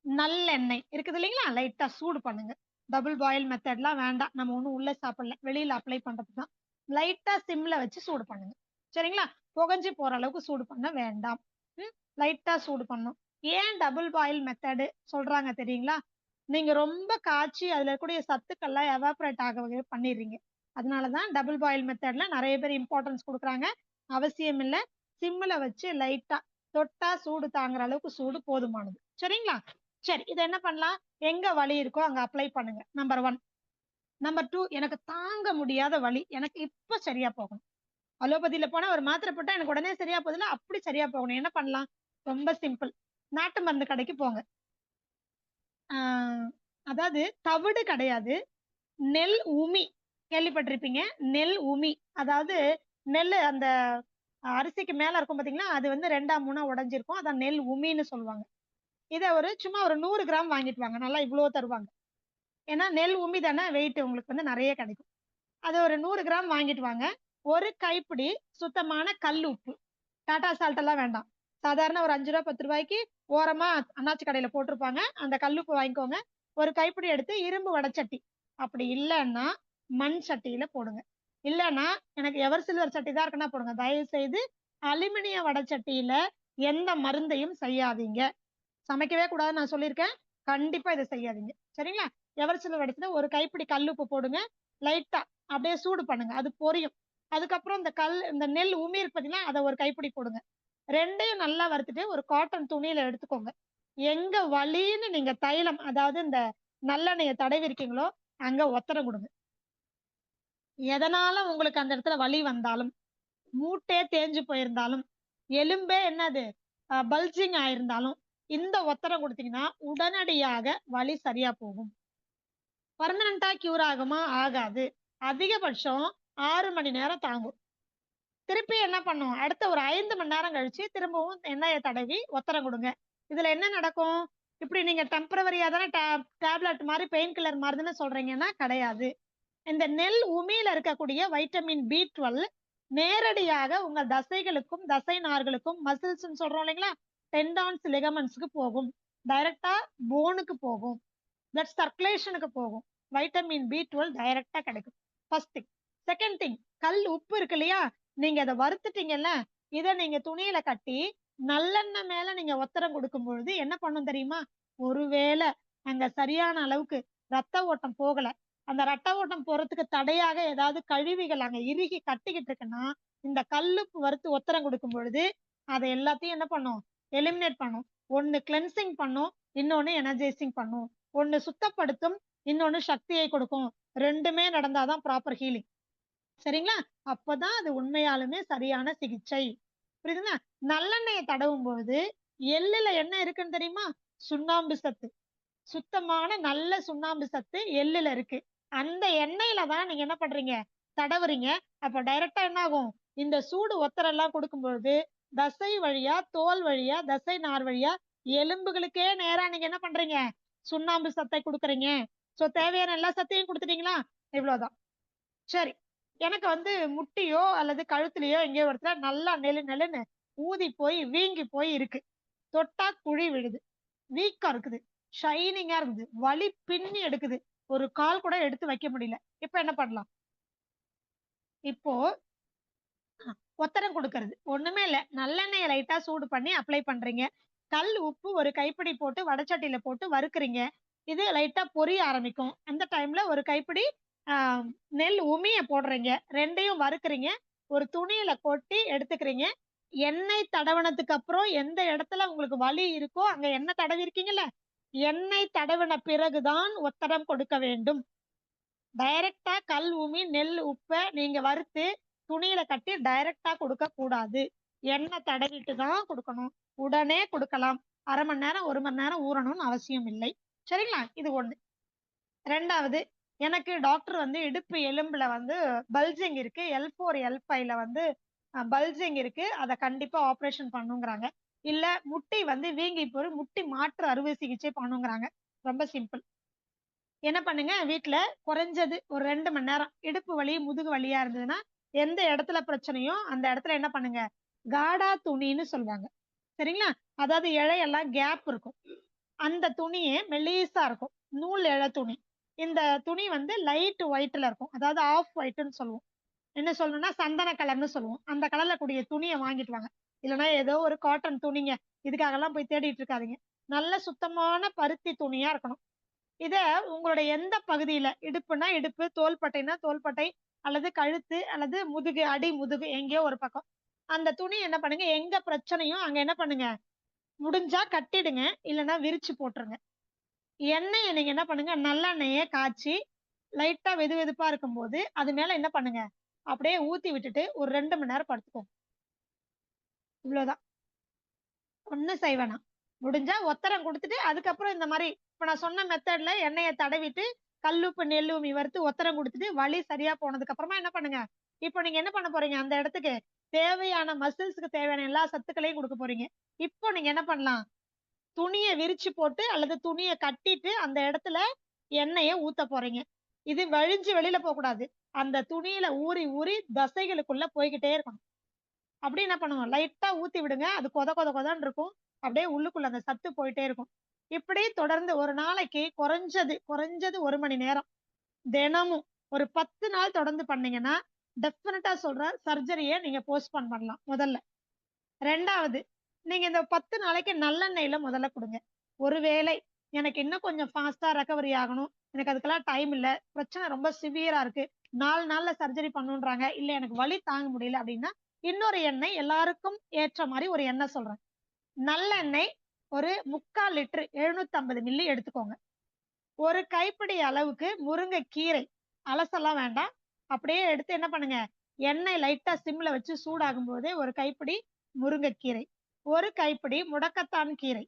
நல்லெண்ணெய் இருக்குது இல்லைங்களா, லைட்டா சூடு பண்ணுங்க. டபுள் பாயில் மெத்தட்லாம் வேண்டாம், நம்ம ஒண்ணும் உள்ள சாப்பிடல, வெளியில அப்ளை பண்றதுக்கு தான். லைட்டா சிம்ல வச்சு சூடு பண்ணுங்க. சரிங்களா? புகஞ்சு போற அளவுக்கு சூடு பண்ண வேண்டாம். லைட்டா சூடு பண்ணும். ஏன் டபுள் பாயில் மெத்தடு சொல்றாங்க தெரியுங்களா? நீங்க ரொம்ப காய்ச்சி அதுல இருக்கக்கூடிய சத்துக்கள்லாம் எவாபரேட் ஆக பண்ணிடுறீங்க. அதனாலதான் டபுள் பாயில் மெத்தட்ல நிறைய பேர் இம்பார்ட்டன்ஸ் கொடுக்குறாங்க. அவசியம் இல்லை, சிம்ல வச்சு லைட்டா தொட்டா சூடு தாங்குற அளவுக்கு சூடு போதுமானது. சரிங்களா? சரி, இதை என்ன பண்ணலாம், எங்க வலி இருக்கோ அங்க அப்ளை பண்ணுங்க. நம்பர் 1. நம்பர் 2, எனக்கு தாங்க முடியாத வலி, எனக்கு இப்ப சரியா போகணும். அலோபதியில போனா ஒரு மாத்திரை போட்டா எனக்கு உடனே சரியா போகுதுல, அப்படி சரியா போகணும். என்ன பண்ணலாம்? ரொம்ப சிம்பிள், நாட்டு மருந்து கடைக்கு போங்க. அதாவது தவிடு கிடையாது, நெல் உமி கேள்விப்பட்டிருப்பீங்க. நெல் உமி, அதாவது நெல் அந்த அரிசிக்கு மேல இருக்கும் பாத்தீங்களா, அது வந்து 2ஆ 3ஆ உடைஞ்சிருக்கும், அதான் நெல் உமின்னு சொல்லுவாங்க. இதை சும்மா ஒரு 100 கிராம் வாங்கிட்டு வாங்க. நல்லா இவ்வளோ தருவாங்க, ஏன்னா நெல் உமி தானே, வெயிட் உங்களுக்கு வந்து நிறைய கிடைக்கும். அது ஒரு 100 கிராம் வாங்கிட்டு வாங்க. ஒரு கைப்பிடி சுத்தமான கல் உப்பு, டாடா சால்ட் எல்லாம் வேண்டாம், சாதாரண ஒரு 5 ரூபா 10 ரூபாய்க்கு ஓரமா அண்ணாச்சி கடையில போட்டிருப்பாங்க, அந்த கல்லுப்பு வாங்கிக்கோங்க. ஒரு கைப்பிடி எடுத்து இரும்பு வடச்சட்டி, அப்படி இல்லைன்னா மண் சட்டியில போடுங்க. இல்லைன்னா எனக்கு எவர் சில்வர் சட்டி தான் இருக்குன்னா போடுங்க. தயவு செய்து அலுமினிய வடச்சட்டியில எந்த மருந்தையும் செய்யாதீங்க. சமைக்கவே கூடாதுன்னு நான் சொல்லியிருக்கேன், கண்டிப்பா இதை செய்யாதீங்க. சரிங்களா? எவர் சில்வர் வடச்சட்டில ஒரு கைப்பிடி கல்லுப்பு போடுங்க, லைட்டா அப்படியே சூடு பண்ணுங்க, அது பொரியும். அதுக்கப்புறம் இந்த நெல் உமி இருக்கு பார்த்தீங்கன்னா, அதை ஒரு கைப்பிடி போடுங்க. ரெண்டையும் நல்லா வறுத்துட்டு ஒரு காட்டன் துணியில எடுத்துக்கோங்க. எங்க வலின்னு நீங்க தைலம், அதாவது இந்த நல்லெண்ணெயை தடவி இருக்கீங்களோ அங்க ஒத்தடம் கொடுங்க. எதனால உங்களுக்கு அந்த இடத்துல வலி வந்தாலும், மூட்டே தேஞ்சு போயிருந்தாலும், எலும்பே என்னது பல்ஜிங் ஆயிருந்தாலும், இந்த ஒத்தடம் கொடுத்தீங்கன்னா உடனடியாக வலி சரியா போகும். பர்மனண்டா கியூர் ஆகுமா? ஆகாது. அதிகபட்சம் 6 மணி நேரம் தாங்கும். திருப்பி என்ன பண்ணும், அடுத்த ஒரு 5 மணி நேரம் கழிச்சு திரும்பவும் எண்ணெயை தடவி ஒத்தடம் கொடுங்க. இதுல என்ன நடக்கும்? இப்படி நீங்க டெம்பரவரியா தானே டேப்லெட் மாதிரி பெயின் கில்லர் மாதிரின்னு சொல்றீங்கன்னா கிடையாது. இந்த நெல் உமியில இருக்கக்கூடிய வைட்டமின் B12 நேரடியாக உங்க தசைகளுக்கும் தசை நார்களுக்கும் மசில்ஸ் சொல்றோம் இல்லைங்களா, டெண்டான்ஸ் லிகமெண்ட்ஸ்க்கு போகும், டைரக்டா போனுக்கு போகும், பிளட் சர்க்குலேஷனுக்கு போகும். வைட்டமின் B12 டைரக்டா கிடைக்கும். First thing. செகண்ட் திங், கல் உப்பு இருக்கு இல்லையா, நீங்க அதை வறுத்துட்டீங்கல்ல, இதை நீங்க துணியில கட்டி நல்லெண்ணெய் மேல நீங்க ஒத்தடம் கொடுக்கும் பொழுது என்ன பண்ணும் தெரியுமா? ஒருவேளை அங்க சரியான அளவுக்கு ரத்த ஓட்டம் போகல, அந்த ரத்த ஓட்டம் போறதுக்கு தடையாக ஏதாவது கழிவுகள் அங்க இறுகி கட்டிக்கிட்டு இருக்குன்னா, இந்த கல்லுப்பு வறுத்து ஒத்தடம் கொடுக்கும் பொழுது அதை எல்லாத்தையும் என்ன பண்ணும்? எலிமினேட் பண்ணும். ஒண்ணு கிளென்சிங் பண்ணும், இன்னொன்னு எனர்ஜைசிங் பண்ணும். ஒண்ணு சுத்தப்படுத்தும், இன்னொன்னு சக்தியை கொடுக்கும். ரெண்டுமே நடந்தாதான் ப்ராப்பர் ஹீலிங். சரிங்களா? அப்பதான் அது உண்மையாலுமே சரியான சிகிச்சை. புரியுதுங்களா? நல்லெண்ணெயை தடவும் பொழுது எள்ளுல என்ன இருக்குன்னு தெரியுமா? சுண்ணாம்பு சத்து. சுத்தமான நல்ல சுண்ணாம்பு சத்து எள்ளுல இருக்கு. அந்த எண்ணெயில தான் நீங்க என்ன பண்றீங்க? தடவுறீங்க. அப்ப டைரக்டா என்ன ஆகும்? இந்த சூடு ஒத்தரெல்லாம் கொடுக்கும் பொழுது தசை வழியா, தோல் வழியா, தசை நார் வழியா எலும்புகளுக்கே நேரா நீங்க என்ன பண்றீங்க? சுண்ணாம்பு சத்தை கொடுக்குறீங்க. சோ தேவையான எல்லா சத்தையும் கொடுத்துட்டீங்களா? இவ்வளவுதான். சரி, எனக்கு முட்டியோ அல்லது கழுத்துலயோ எங்கேயோ இடத்துல நல்லா நெலு நெலுன்னு ஊதி போய் வீங்கி போய் இருக்கு. தொட்டா குழி விழுது, வீக்கா இருக்குது, ஷைனிங்கா இருக்குது, வலி பின்னி எடுக்குது, ஒரு கால் கூட எடுத்து வைக்க முடியல. இப்ப என்ன பண்ணலாம்? இப்போ ஒத்தடம் கொடுக்கறது ஒண்ணுமே இல்ல, நல்லெண்ணெயை லைட்டா சூடு பண்ணி அப்ளை பண்றீங்க. கல் உப்பு ஒரு கைப்பிடி போட்டு வடச்சட்டியில போட்டு வறுக்குறீங்க. இது லைட்டா பொரிய ஆரம்பிக்கும். அந்த டைம்ல ஒரு கைப்பிடி நெல் உமிய போடுறீங்க. ரெண்டையும் வறுக்குறீங்க. ஒரு துணியில கொட்டி எடுத்துக்கிறீங்க. எண்ணெய் தடவனதுக்கு அப்புறம் எந்த இடத்துல உங்களுக்கு வலி இருக்கோ அங்க எண்ணெய் தடவி இருக்கீங்கல்ல, எண்ணெய் தடவின பிறகுதான் ஒத்தடம் கொடுக்க வேண்டும். டைரக்டா கல் உமி நெல் உப்பை நீங்க வறுத்து துணியில கட்டி டைரக்டா கொடுக்க கூடாது. எண்ணெய் தடவிட்டு தான் கொடுக்கணும். உடனே கொடுக்கலாம். அரை மணி நேரம் 1 மணி நேரம் ஊறணும்னு அவசியம் இல்லை. சரிங்களா? இது ஒண்ணு. ரெண்டாவது, எனக்கு டாக்டர் இடுப்பு எலும்புல பல்ஜிங் இருக்கு, L4 L5ல பல்ஜிங் இருக்கு, அதை கண்டிப்பா ஆபரேஷன் பண்ணுங்கிறாங்க. இல்ல முட்டி வீங்கி போய் முட்டி மாற்று அறுவை சிகிச்சை பண்ணுங்கிறாங்க. ரொம்ப சிம்பிள். என்ன பண்ணுங்க, வீட்டுல குறைஞ்சது ஒரு 2 மணி நேரம் இடுப்பு வலி முதுகு வலியா இருந்ததுன்னா எந்த இடத்துல பிரச்சனையோ அந்த இடத்துல என்ன பண்ணுங்க, காடா துணின்னு சொல்லுவாங்க. சரிங்களா? அதாவது இழையெல்லாம் கேப் இருக்கும், அந்த துணியே மெல்லிசா இருக்கும், நூல் இழை துணி. இந்த துணி லைட் ஒயிட்ல இருக்கும், அதாவது ஆஃப் ஒயிட்னு சொல்லுவோம். என்ன சொல்லணும்னா சந்தன கலர்னு சொல்லுவோம். அந்த கலர்ல கூடிய துணியை வாங்கிட்டு வாங்க. இல்லைன்னா ஏதோ ஒரு காட்டன் துணிங்க, இதுக்காகலாம் போய் தேடிட்டு இருக்காதீங்க. நல்ல சுத்தமான பருத்தி துணியா இருக்கணும். இத உங்களுடைய எந்த பகுதியில, இடுப்புனா இடுப்பு, தோள்பட்டைனா தோள்பட்டை, அல்லது கழுத்து, அல்லது முதுகு, அடி முதுகு எங்கேயோ ஒரு பக்கம், அந்த துணி என்ன பண்ணுங்க, எங்க பிரச்சனையும் அங்க என்ன பண்ணுங்க, முடிஞ்சா கட்டிடுங்க, இல்லைன்னா விரிச்சு போட்டுருங்க. எண்ணெயை நீங்க என்ன பண்ணுங்க, நல்லெண்ணெயை காய்ச்சி லைட்டா வெது வெதுப்பா இருக்கும் போது அது மேல என்ன பண்ணுங்க, அப்படியே ஊத்தி விட்டுட்டு ஒரு 2 மணி நேரம் படுத்துக்கோங்க. இவ்வளவுதான். ஒண்ணும் செய்ய வேணாம். முடிஞ்சா ஒத்தரம் கொடுத்துட்டு அதுக்கப்புறம் இந்த மாதிரி இப்ப நான் சொன்ன மெத்தட்ல எண்ணெயை தடவிட்டு கல்லுப்பு நெல்லுமி வறுத்து ஒத்தரம் கொடுத்துட்டு வலி சரியா போனதுக்கு அப்புறமா என்ன பண்ணுங்க, இப்போ நீங்க என்ன பண்ண போறீங்க, அந்த இடத்துக்கு தேவையான மசில்ஸ்க்கு தேவையான எல்லா சத்துக்களையும் கொடுக்க போறீங்க. இப்போ நீங்க என்ன பண்ணலாம், துணியை விரிச்சு போட்டு அல்லது துணியை கட்டிட்டு அந்த இடத்துல எண்ணெயை ஊத்த போறீங்க. இது வழிஞ்சு வெளியில போக கூடாது, அந்த துணியில ஊறி ஊறி தசைகளுக்குள்ள போய்கிட்டே இருக்கணும். அப்படி என்ன பண்ணுவோம், லைட்டா ஊத்தி விடுங்க, அது கொத கொத கொதன்னு இருக்கும், அப்படியே உள்ளுக்குள்ள அந்த சத்து போயிட்டே இருக்கும். இப்படி தொடர்ந்து ஒரு நாளைக்கு குறைஞ்சது 1 மணி நேரம் தினமும் ஒரு 10 நாள் தொடர்ந்து பண்ணீங்கன்னா டெஃபினட்டா சொல்றேன், சர்ஜரியை நீங்க போஸ்ட்போன் பண்ணலாம். முதல்ல. ரெண்டாவது, நீங்க இந்த 10 நாளைக்கு நல்லெண்ணெயில முதல்ல கொடுங்க. ஒருவேளை எனக்கு இன்னும் கொஞ்சம் ஃபாஸ்டா ரெக்கவரி ஆகணும், எனக்கு அதுக்கெல்லாம் டைம் இல்ல, பிரச்சனை ரொம்ப சிவியரா இருக்கு, 4 நாள்ல சர்ஜரி பண்ணுன்றாங்க, இல்ல எனக்கு வலி தாங்க முடியல அப்படின்னா இன்னொரு எண்ணெய், எல்லாருக்கும் ஏற்ற மாதிரி ஒரு எண்ணெய் சொல்றேன். நல்லெண்ணெய் ஒரு 3/4 லிட்டர் 750 மில்லி எடுத்துக்கோங்க. ஒரு கைப்பிடி அளவுக்கு முருங்கைக்கீரை, அலசெல்லாம் வேண்டாம், அப்படியே எடுத்து என்ன பண்ணுங்க, எண்ணெய் லைட்டா சிம்ல வச்சு சூடாகும் போதே ஒரு கைப்பிடி முருங்கைக்கீரை, ஒரு கைப்பிடி முடக்கத்தான் கீரை,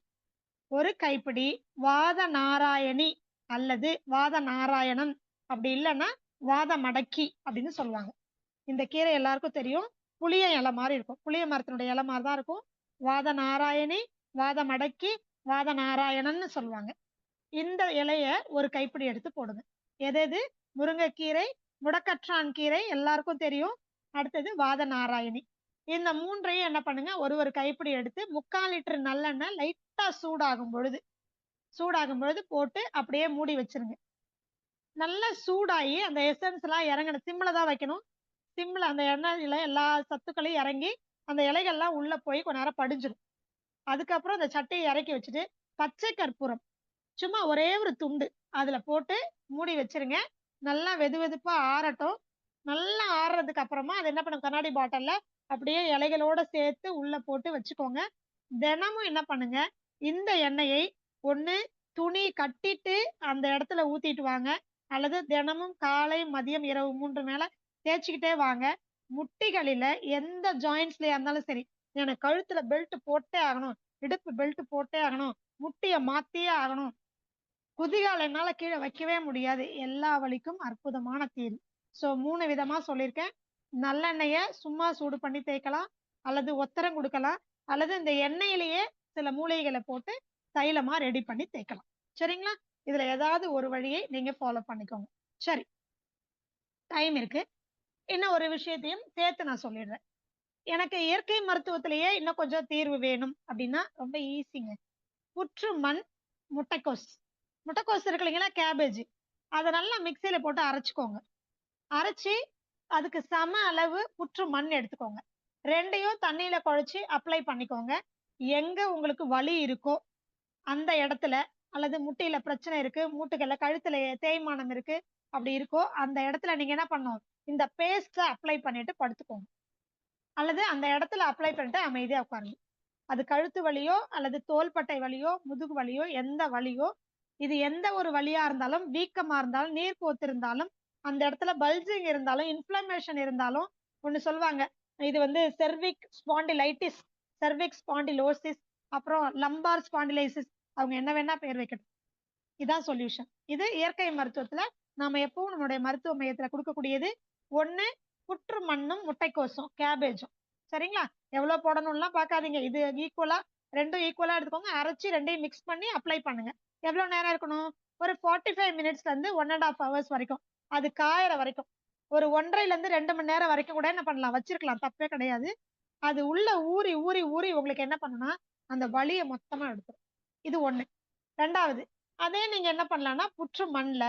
ஒரு கைப்பிடி வாத நாராயணி அல்லது வாத நாராயணன், அப்படி இல்லைன்னா வாத மடக்கி அப்படின்னு சொல்லுவாங்க. இந்த கீரை எல்லாருக்கும் தெரியும், புளிய இலை மாதிரி இருக்கும், புளிய மரத்தினுடைய இலை மாதிரி தான் இருக்கும். வாத நாராயணி, வாத மடக்கி, வாத நாராயணன்னு சொல்லுவாங்க. இந்த இலைய ஒரு கைப்பிடி எடுத்து போடுங்க. எது? முருங்கைக்கீரை, முடக்கற்றான் கீரை எல்லாருக்கும் தெரியும், அடுத்தது வாத நாராயணி. இந்த 3ஐயும் என்ன பண்ணுங்க, ஒரு கைப்பிடி எடுத்து 3/4 லிட்டர் நல்லெண்ணெய் லைட்டா சூடாகும் பொழுது போட்டு அப்படியே மூடி வச்சிருங்க. நல்லா சூடாகி அந்த எசன்ஸ் எல்லாம் இறங்கணும். சிம்ல தான் வைக்கணும். சிம்ல அந்த எண்ணெயில எல்லா சத்துக்களையும் இறங்கி அந்த இலைகள்லாம் உள்ள போய் கொஞ்ச நேரம் படிஞ்சிடும். அதுக்கப்புறம் அந்த சட்டையை இறக்கி வச்சுட்டு பச்சை கற்பூரம் சும்மா ஒரே ஒரு துண்டு அதுல போட்டு மூடி வச்சிருங்க. நல்லா வெது வெதுப்பா ஆறட்டும். நல்லா ஆறுறதுக்கு அப்புறமா அது என்ன பண்ணும், கண்ணாடி பாட்டில்ல அப்படியே இலைகளோட சேர்த்து உள்ள போட்டு வச்சுக்கோங்க. தினமும் என்ன பண்ணுங்க, இந்த எண்ணெயை ஒண்ணு துணி கட்டிட்டு அந்த இடத்துல ஊத்திட்டு வாங்க, அல்லது தினமும் காலை மதியம் இரவு 3 மேல தேய்ச்சிக்கிட்டே வாங்க. முட்டிகளில எந்த ஜாயின்ஸ்லயா இருந்தாலும் சரி, எனக்கு கழுத்துல பெல்ட் போட்டே ஆகணும், இடுப்பு பெல்ட் போட்டே ஆகணும், முட்டிய மாத்தியே ஆகணும், குதிகால் என்னால கீழே வைக்கவே முடியாது, எல்லா வலிக்கும் அற்புதமான தீர்வு. சோ 3 விதமா சொல்லியிருக்கேன். நல்லெண்ணெய சும்மா சூடு பண்ணி தேய்க்கலாம், அல்லது ஒத்தரம் கொடுக்கலாம், அல்லது இந்த எண்ணெயிலேயே சில மூலிகைகளை போட்டு தைலமா ரெடி பண்ணி தேய்க்கலாம். சரிங்களா? இதுல ஏதாவது ஒரு வழியை நீங்க ஃபாலோ பண்ணிக்கோங்க. சரி, டைம் இருக்கு. இன்னும் ஒரு விஷயத்தையும் சேர்த்து நான் சொல்லிடுறேன். எனக்கு இயற்கை மருத்துவத்திலேயே இன்னும் கொஞ்சம் தீர்வு வேணும் அப்படின்னா ரொம்ப ஈஸிங்க. புற்று மண், முட்டைக்கோஸ். முட்டைக்கோஸ் இருக்கு இல்லைங்களா, கேபேஜ், அதை நல்லா மிக்சியில போட்டு அரைச்சுக்கோங்க. அரைச்சி அதுக்கு சம அளவு புற்று மண் எடுத்துக்கோங்க. ரெண்டையும் தண்ணியில குழைச்சி அப்ளை பண்ணிக்கோங்க. எங்க உங்களுக்கு வலி இருக்கோ அந்த இடத்துல, அல்லது முட்டியில பிரச்சனை இருக்கு, மூட்டுகள்ல கழுத்துல தேய்மானம் இருக்கு, அப்படி இருக்கோ அந்த இடத்துல நீங்க என்ன பண்ணணும், இந்த பேஸ்ட அப்ளை பண்ணிட்டு படுத்துக்கோங்க. அல்லது அந்த இடத்துல அப்ளை பண்ணிட்டு அமைதியா உட்காருங்க. அது கழுத்து வலியோ அல்லது தோள்பட்டை வலியோ முதுகு வலியோ எந்த வலியோ, இது எந்த ஒரு வலியா இருந்தாலும், வீக்கமா இருந்தாலும், நீர் கோத்து இருந்தாலும், அந்த இடத்துல பல்ஜிங் இருந்தாலும், இன்ஃப்ளமேஷன் இருந்தாலும், ஒண்ணு சொல்லுவாங்க, இது வந்து செர்விக் ஸ்பாண்டிலைட்டிஸ், செர்விக் ஸ்பாண்டிலோசிஸ், அப்புறம் லம்பார் ஸ்பாண்டிலைசிஸ், அவங்க என்ன வேணா பேர் வைக்கட்டும், இதான் சொல்யூஷன். இது இயற்கை மருத்துவத்துல நாம எப்பவும் நம்மளுடைய மருத்துவ மையத்துல கொடுக்கக்கூடியது. ஒண்ணு புற்று மண்ணும் முட்டைக்கோசும் கேபேஜும். சரிங்களா? எவ்வளவு போடணும்லாம் பார்க்காதீங்க, இது ஈக்குவலா, ரெண்டும் ஈக்குவலா எடுத்துக்கோங்க. அரைச்சி ரெண்டையும் மிக்ஸ் பண்ணி அப்ளை பண்ணுங்க. எவ்வளவு நேரம் இருக்கணும், ஒரு 45 மினிட்ஸ்ல இருந்து 1.5 hours வரைக்கும், அது காயற வரைக்கும். ஒரு 1.5 to 2 மணி நேரம் வரைக்கும் கூட என்ன பண்ணலாம், வச்சிருக்கலாம், தப்பே கிடையாது. அது உள்ள ஊறி ஊறி ஊறி உங்களுக்கு என்ன பண்ணுனா அந்த வலியை மொத்தமா எடுத்துரும். இது ஒண்ணு. ரெண்டாவது, அதே நீங்க என்ன பண்ணலாம்னா புற்று மண்ல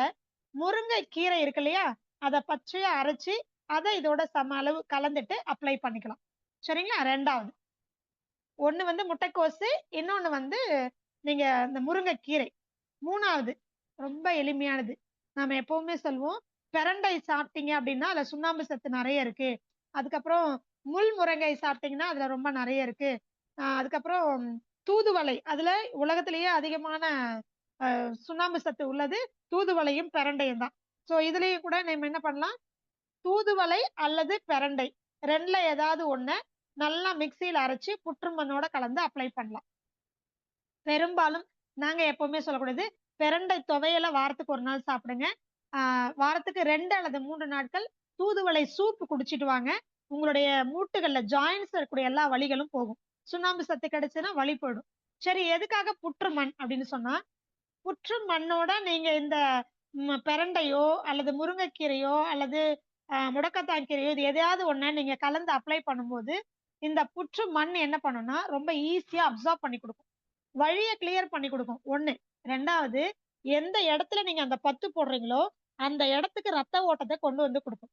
முருங்கை கீரை இருக்கு இல்லையா, அதை பச்சையா அரைச்சி அதை இதோட சம அளவு கலந்துட்டு அப்ளை பண்ணிக்கலாம். சரிங்களா? ரெண்டாவது ஒண்ணு வந்து முட்டைக்கோசு, இன்னொன்னு வந்து நீங்க இந்த முருங்கைக்கீரை. மூணாவது ரொம்ப எளிமையானது, நாம எப்பவுமே சொல்லுவோம், பிரண்டை சாப்பிட்டீங்க அப்படின்னா அதுல சுண்ணாம்பு சத்து நிறைய இருக்கு. அதுக்கப்புறம் முள் முருங்கை சாப்பிட்டீங்கன்னா அதுல ரொம்ப நிறைய இருக்கு. அதுக்கப்புறம் தூதுவளை, அதுல உலகத்திலேயே அதிகமான சுண்ணாம்பு சத்து உள்ளது தூதுவளையும் பிரண்டையும் தான். சோ இதுலயும் கூட நம்ம என்ன பண்ணலாம், தூதுவளை அல்லது பிரண்டை ரெண்டுல ஏதாவது ஒண்ணு நல்லா மிக்சியில அரைச்சு புற்றுமண்ணோட கலந்து அப்ளை பண்ணலாம். பெரும்பாலும் நாங்க எப்பவுமே சொல்லக்கூடியது, பிரண்டை துவையல வாரத்துக்கு ஒரு நாள் சாப்பிடுங்க. வாரத்துக்கு 2 அல்லது 3 நாட்கள் தூதுவளை சூப் குடிச்சிட்டு வாங்க. உங்களுடைய மூட்டுகள்ல ஜாயின்ஸ் இருக்கக்கூடிய எல்லா வலிகளும் போகும். சுண்ணாம்பு சத்து கிடைச்சுன்னா வலி போயிடும். சரி, எதுக்காக புற்று மண் அப்படின்னு சொன்னா, புற்று மண்ணோட நீங்க இந்த பிரண்டையோ அல்லது முருங்கைக்கீரையோ அல்லது முடக்கத்தான் கீரையோ, இது எதையாவது ஒண்ணு நீங்க கலந்து அப்ளை பண்ணும்போது இந்த புற்று மண் என்ன பண்ணும்னா ரொம்ப ஈஸியா அப்சார்ப் பண்ணி கொடுக்கும், வழியை கிளியர் பண்ணி கொடுக்கும். ஒண்ணு. ரெண்டாவது, எந்த இடத்துல நீங்க அந்த பத்து போடுறீங்களோ அந்த இடத்துக்கு ரத்த ஓட்டத்தை கொண்டு வந்து கொடுக்கும்.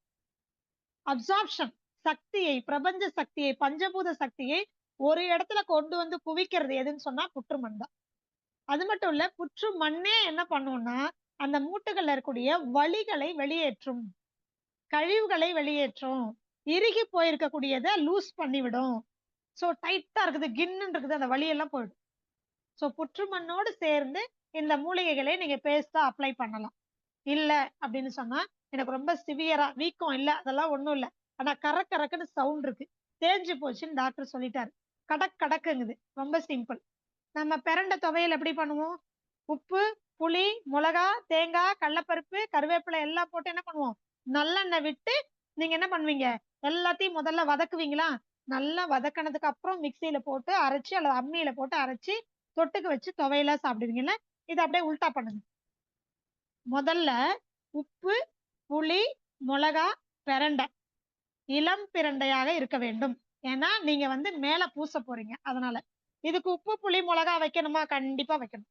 அப்சார்ப்ஷன் சக்தியை, பிரபஞ்ச சக்தியை, பஞ்சபூத சக்தியை ஒரு இடத்துல கொண்டு வந்து குவிக்கிறது எதுன்னு சொன்னா புற்று மண் தான். அது மட்டும் இல்ல, புற்று மண்ணே என்ன பண்ணும்னா அந்த மூட்டுகள்ல இருக்கக்கூடிய வலிகளை வெளியேற்றும், கழிவுகளை வெளியேற்றும், இறுகி போயிருக்கக்கூடியதை லூஸ் பண்ணிவிடும். சோ டைட்டா இருக்குது, கின்னு இருக்குது, அந்த வலியெல்லாம் போயிடும். சோ புற்று மண்ணோடு சேர்ந்து இந்த மூலிகைகளை நீங்க பேஸ்டா அப்ளை பண்ணலாம். இல்ல அப்படின்னு சொன்னா, எனக்கு ரொம்ப சிவியரா வீக்கம் இல்ல, அதெல்லாம் ஒண்ணும் இல்ல, ஆனா கரக்கரக்குன்னு சவுண்ட் இருக்கு, தேஞ்சு போச்சுன்னு டாக்டர் சொல்லிட்டாரு, கடக் கடக்குங்குது, ரொம்ப சிம்பிள். நம்ம பிரண்டை துவையல் எப்படி பண்ணுவோம், உப்பு, புளி, மிளகா, தேங்காய், கடலைப்பருப்பு, கருவேப்பிலை எல்லாம் போட்டு என்ன பண்ணுவோம், நல்லெண்ணெய் விட்டு நீங்க என்ன பண்ணுவீங்க, எல்லாத்தையும் முதல்ல வதக்குவீங்களா, நல்லா வதக்கினதுக்கு அப்புறம் மிக்சியில போட்டு அரைச்சு அல்லது அம்மியில போட்டு அரைச்சு தொட்டுக்கு வச்சு துவையலா சாப்பிடுவீங்கல்ல. இதை அப்படியே உல்டா பண்ணுங்க. முதல்ல உப்பு, புளி, மிளகா, பிரண்டை இளம் பிரண்டையாக இருக்க வேண்டும். ஏன்னா நீங்க வந்து மேல பூச போறீங்க, அதனால இதுக்கு உப்பு, புளி, மிளகா வைக்கணுமா, கண்டிப்பா வைக்கணும்.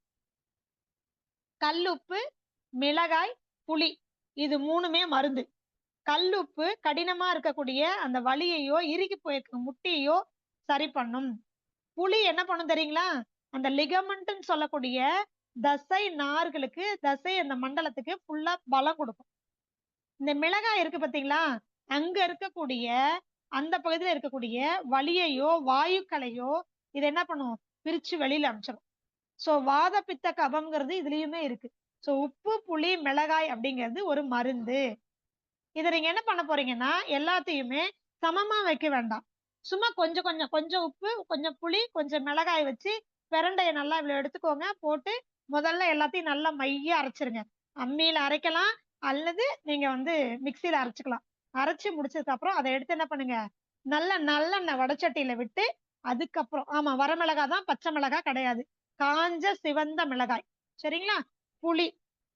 கல் உப்பு, மிளகாய், புளி இது 3மே மருந்து. கல்லுப்பு கடினமா இருக்கக்கூடிய அந்த வலியையோ இறுகி போயிருக்க முட்டியையோ சரி பண்ணும். புளி என்ன பண்ணும் தெரியுங்களா? அந்த லிகமெண்ட்னு சொல்லக்கூடிய தசை நார்களுக்கு, தசை அந்த மண்டலத்துக்கு ஃபுல்லா பலம் கொடுக்கும். இந்த மிளகாய் இருக்கு பாத்தீங்களா? அங்க இருக்கக்கூடிய அந்த பகுதியில இருக்கக்கூடிய வலியையோ வாயுக்களையோ இது என்ன பண்ணும்? பிரிச்சு வெளியில அனுப்பிச்சிடும். சோ வாத பித்த கபம்ங்கிறது இதுலயுமே இருக்கு. சோ உப்பு புளி மிளகாய் அப்படிங்கிறது ஒரு மருந்து. இதை நீங்க என்ன பண்ண போறீங்கன்னா எல்லாத்தையுமே சமமா வைக்க வேண்டாம். சும்மா கொஞ்சம் கொஞ்சம் கொஞ்சம் உப்பு கொஞ்சம் புளி கொஞ்சம் மிளகாய் வச்சு பிரண்டைய நல்லா இவ்வளவு எடுத்துக்கோங்க. போட்டு முதல்ல எல்லாத்தையும் நல்லா மைய அரைச்சிருங்க. அம்மியில அரைக்கலாம் அல்லது நீங்க மிக்சியில அரைச்சுக்கலாம். அரைச்சு முடிச்சதுக்கு அப்புறம் அதை எடுத்து என்ன பண்ணுங்க, நல்ல நல்லெண்ணெய் வடச்சட்டியில விட்டு அதுக்கப்புறம் ஆமா வரமிளகாய் தான், பச்சை மிளகாய் கிடையாது. காஞ்ச சிவந்த மிளகாய் சரிங்களா. புளி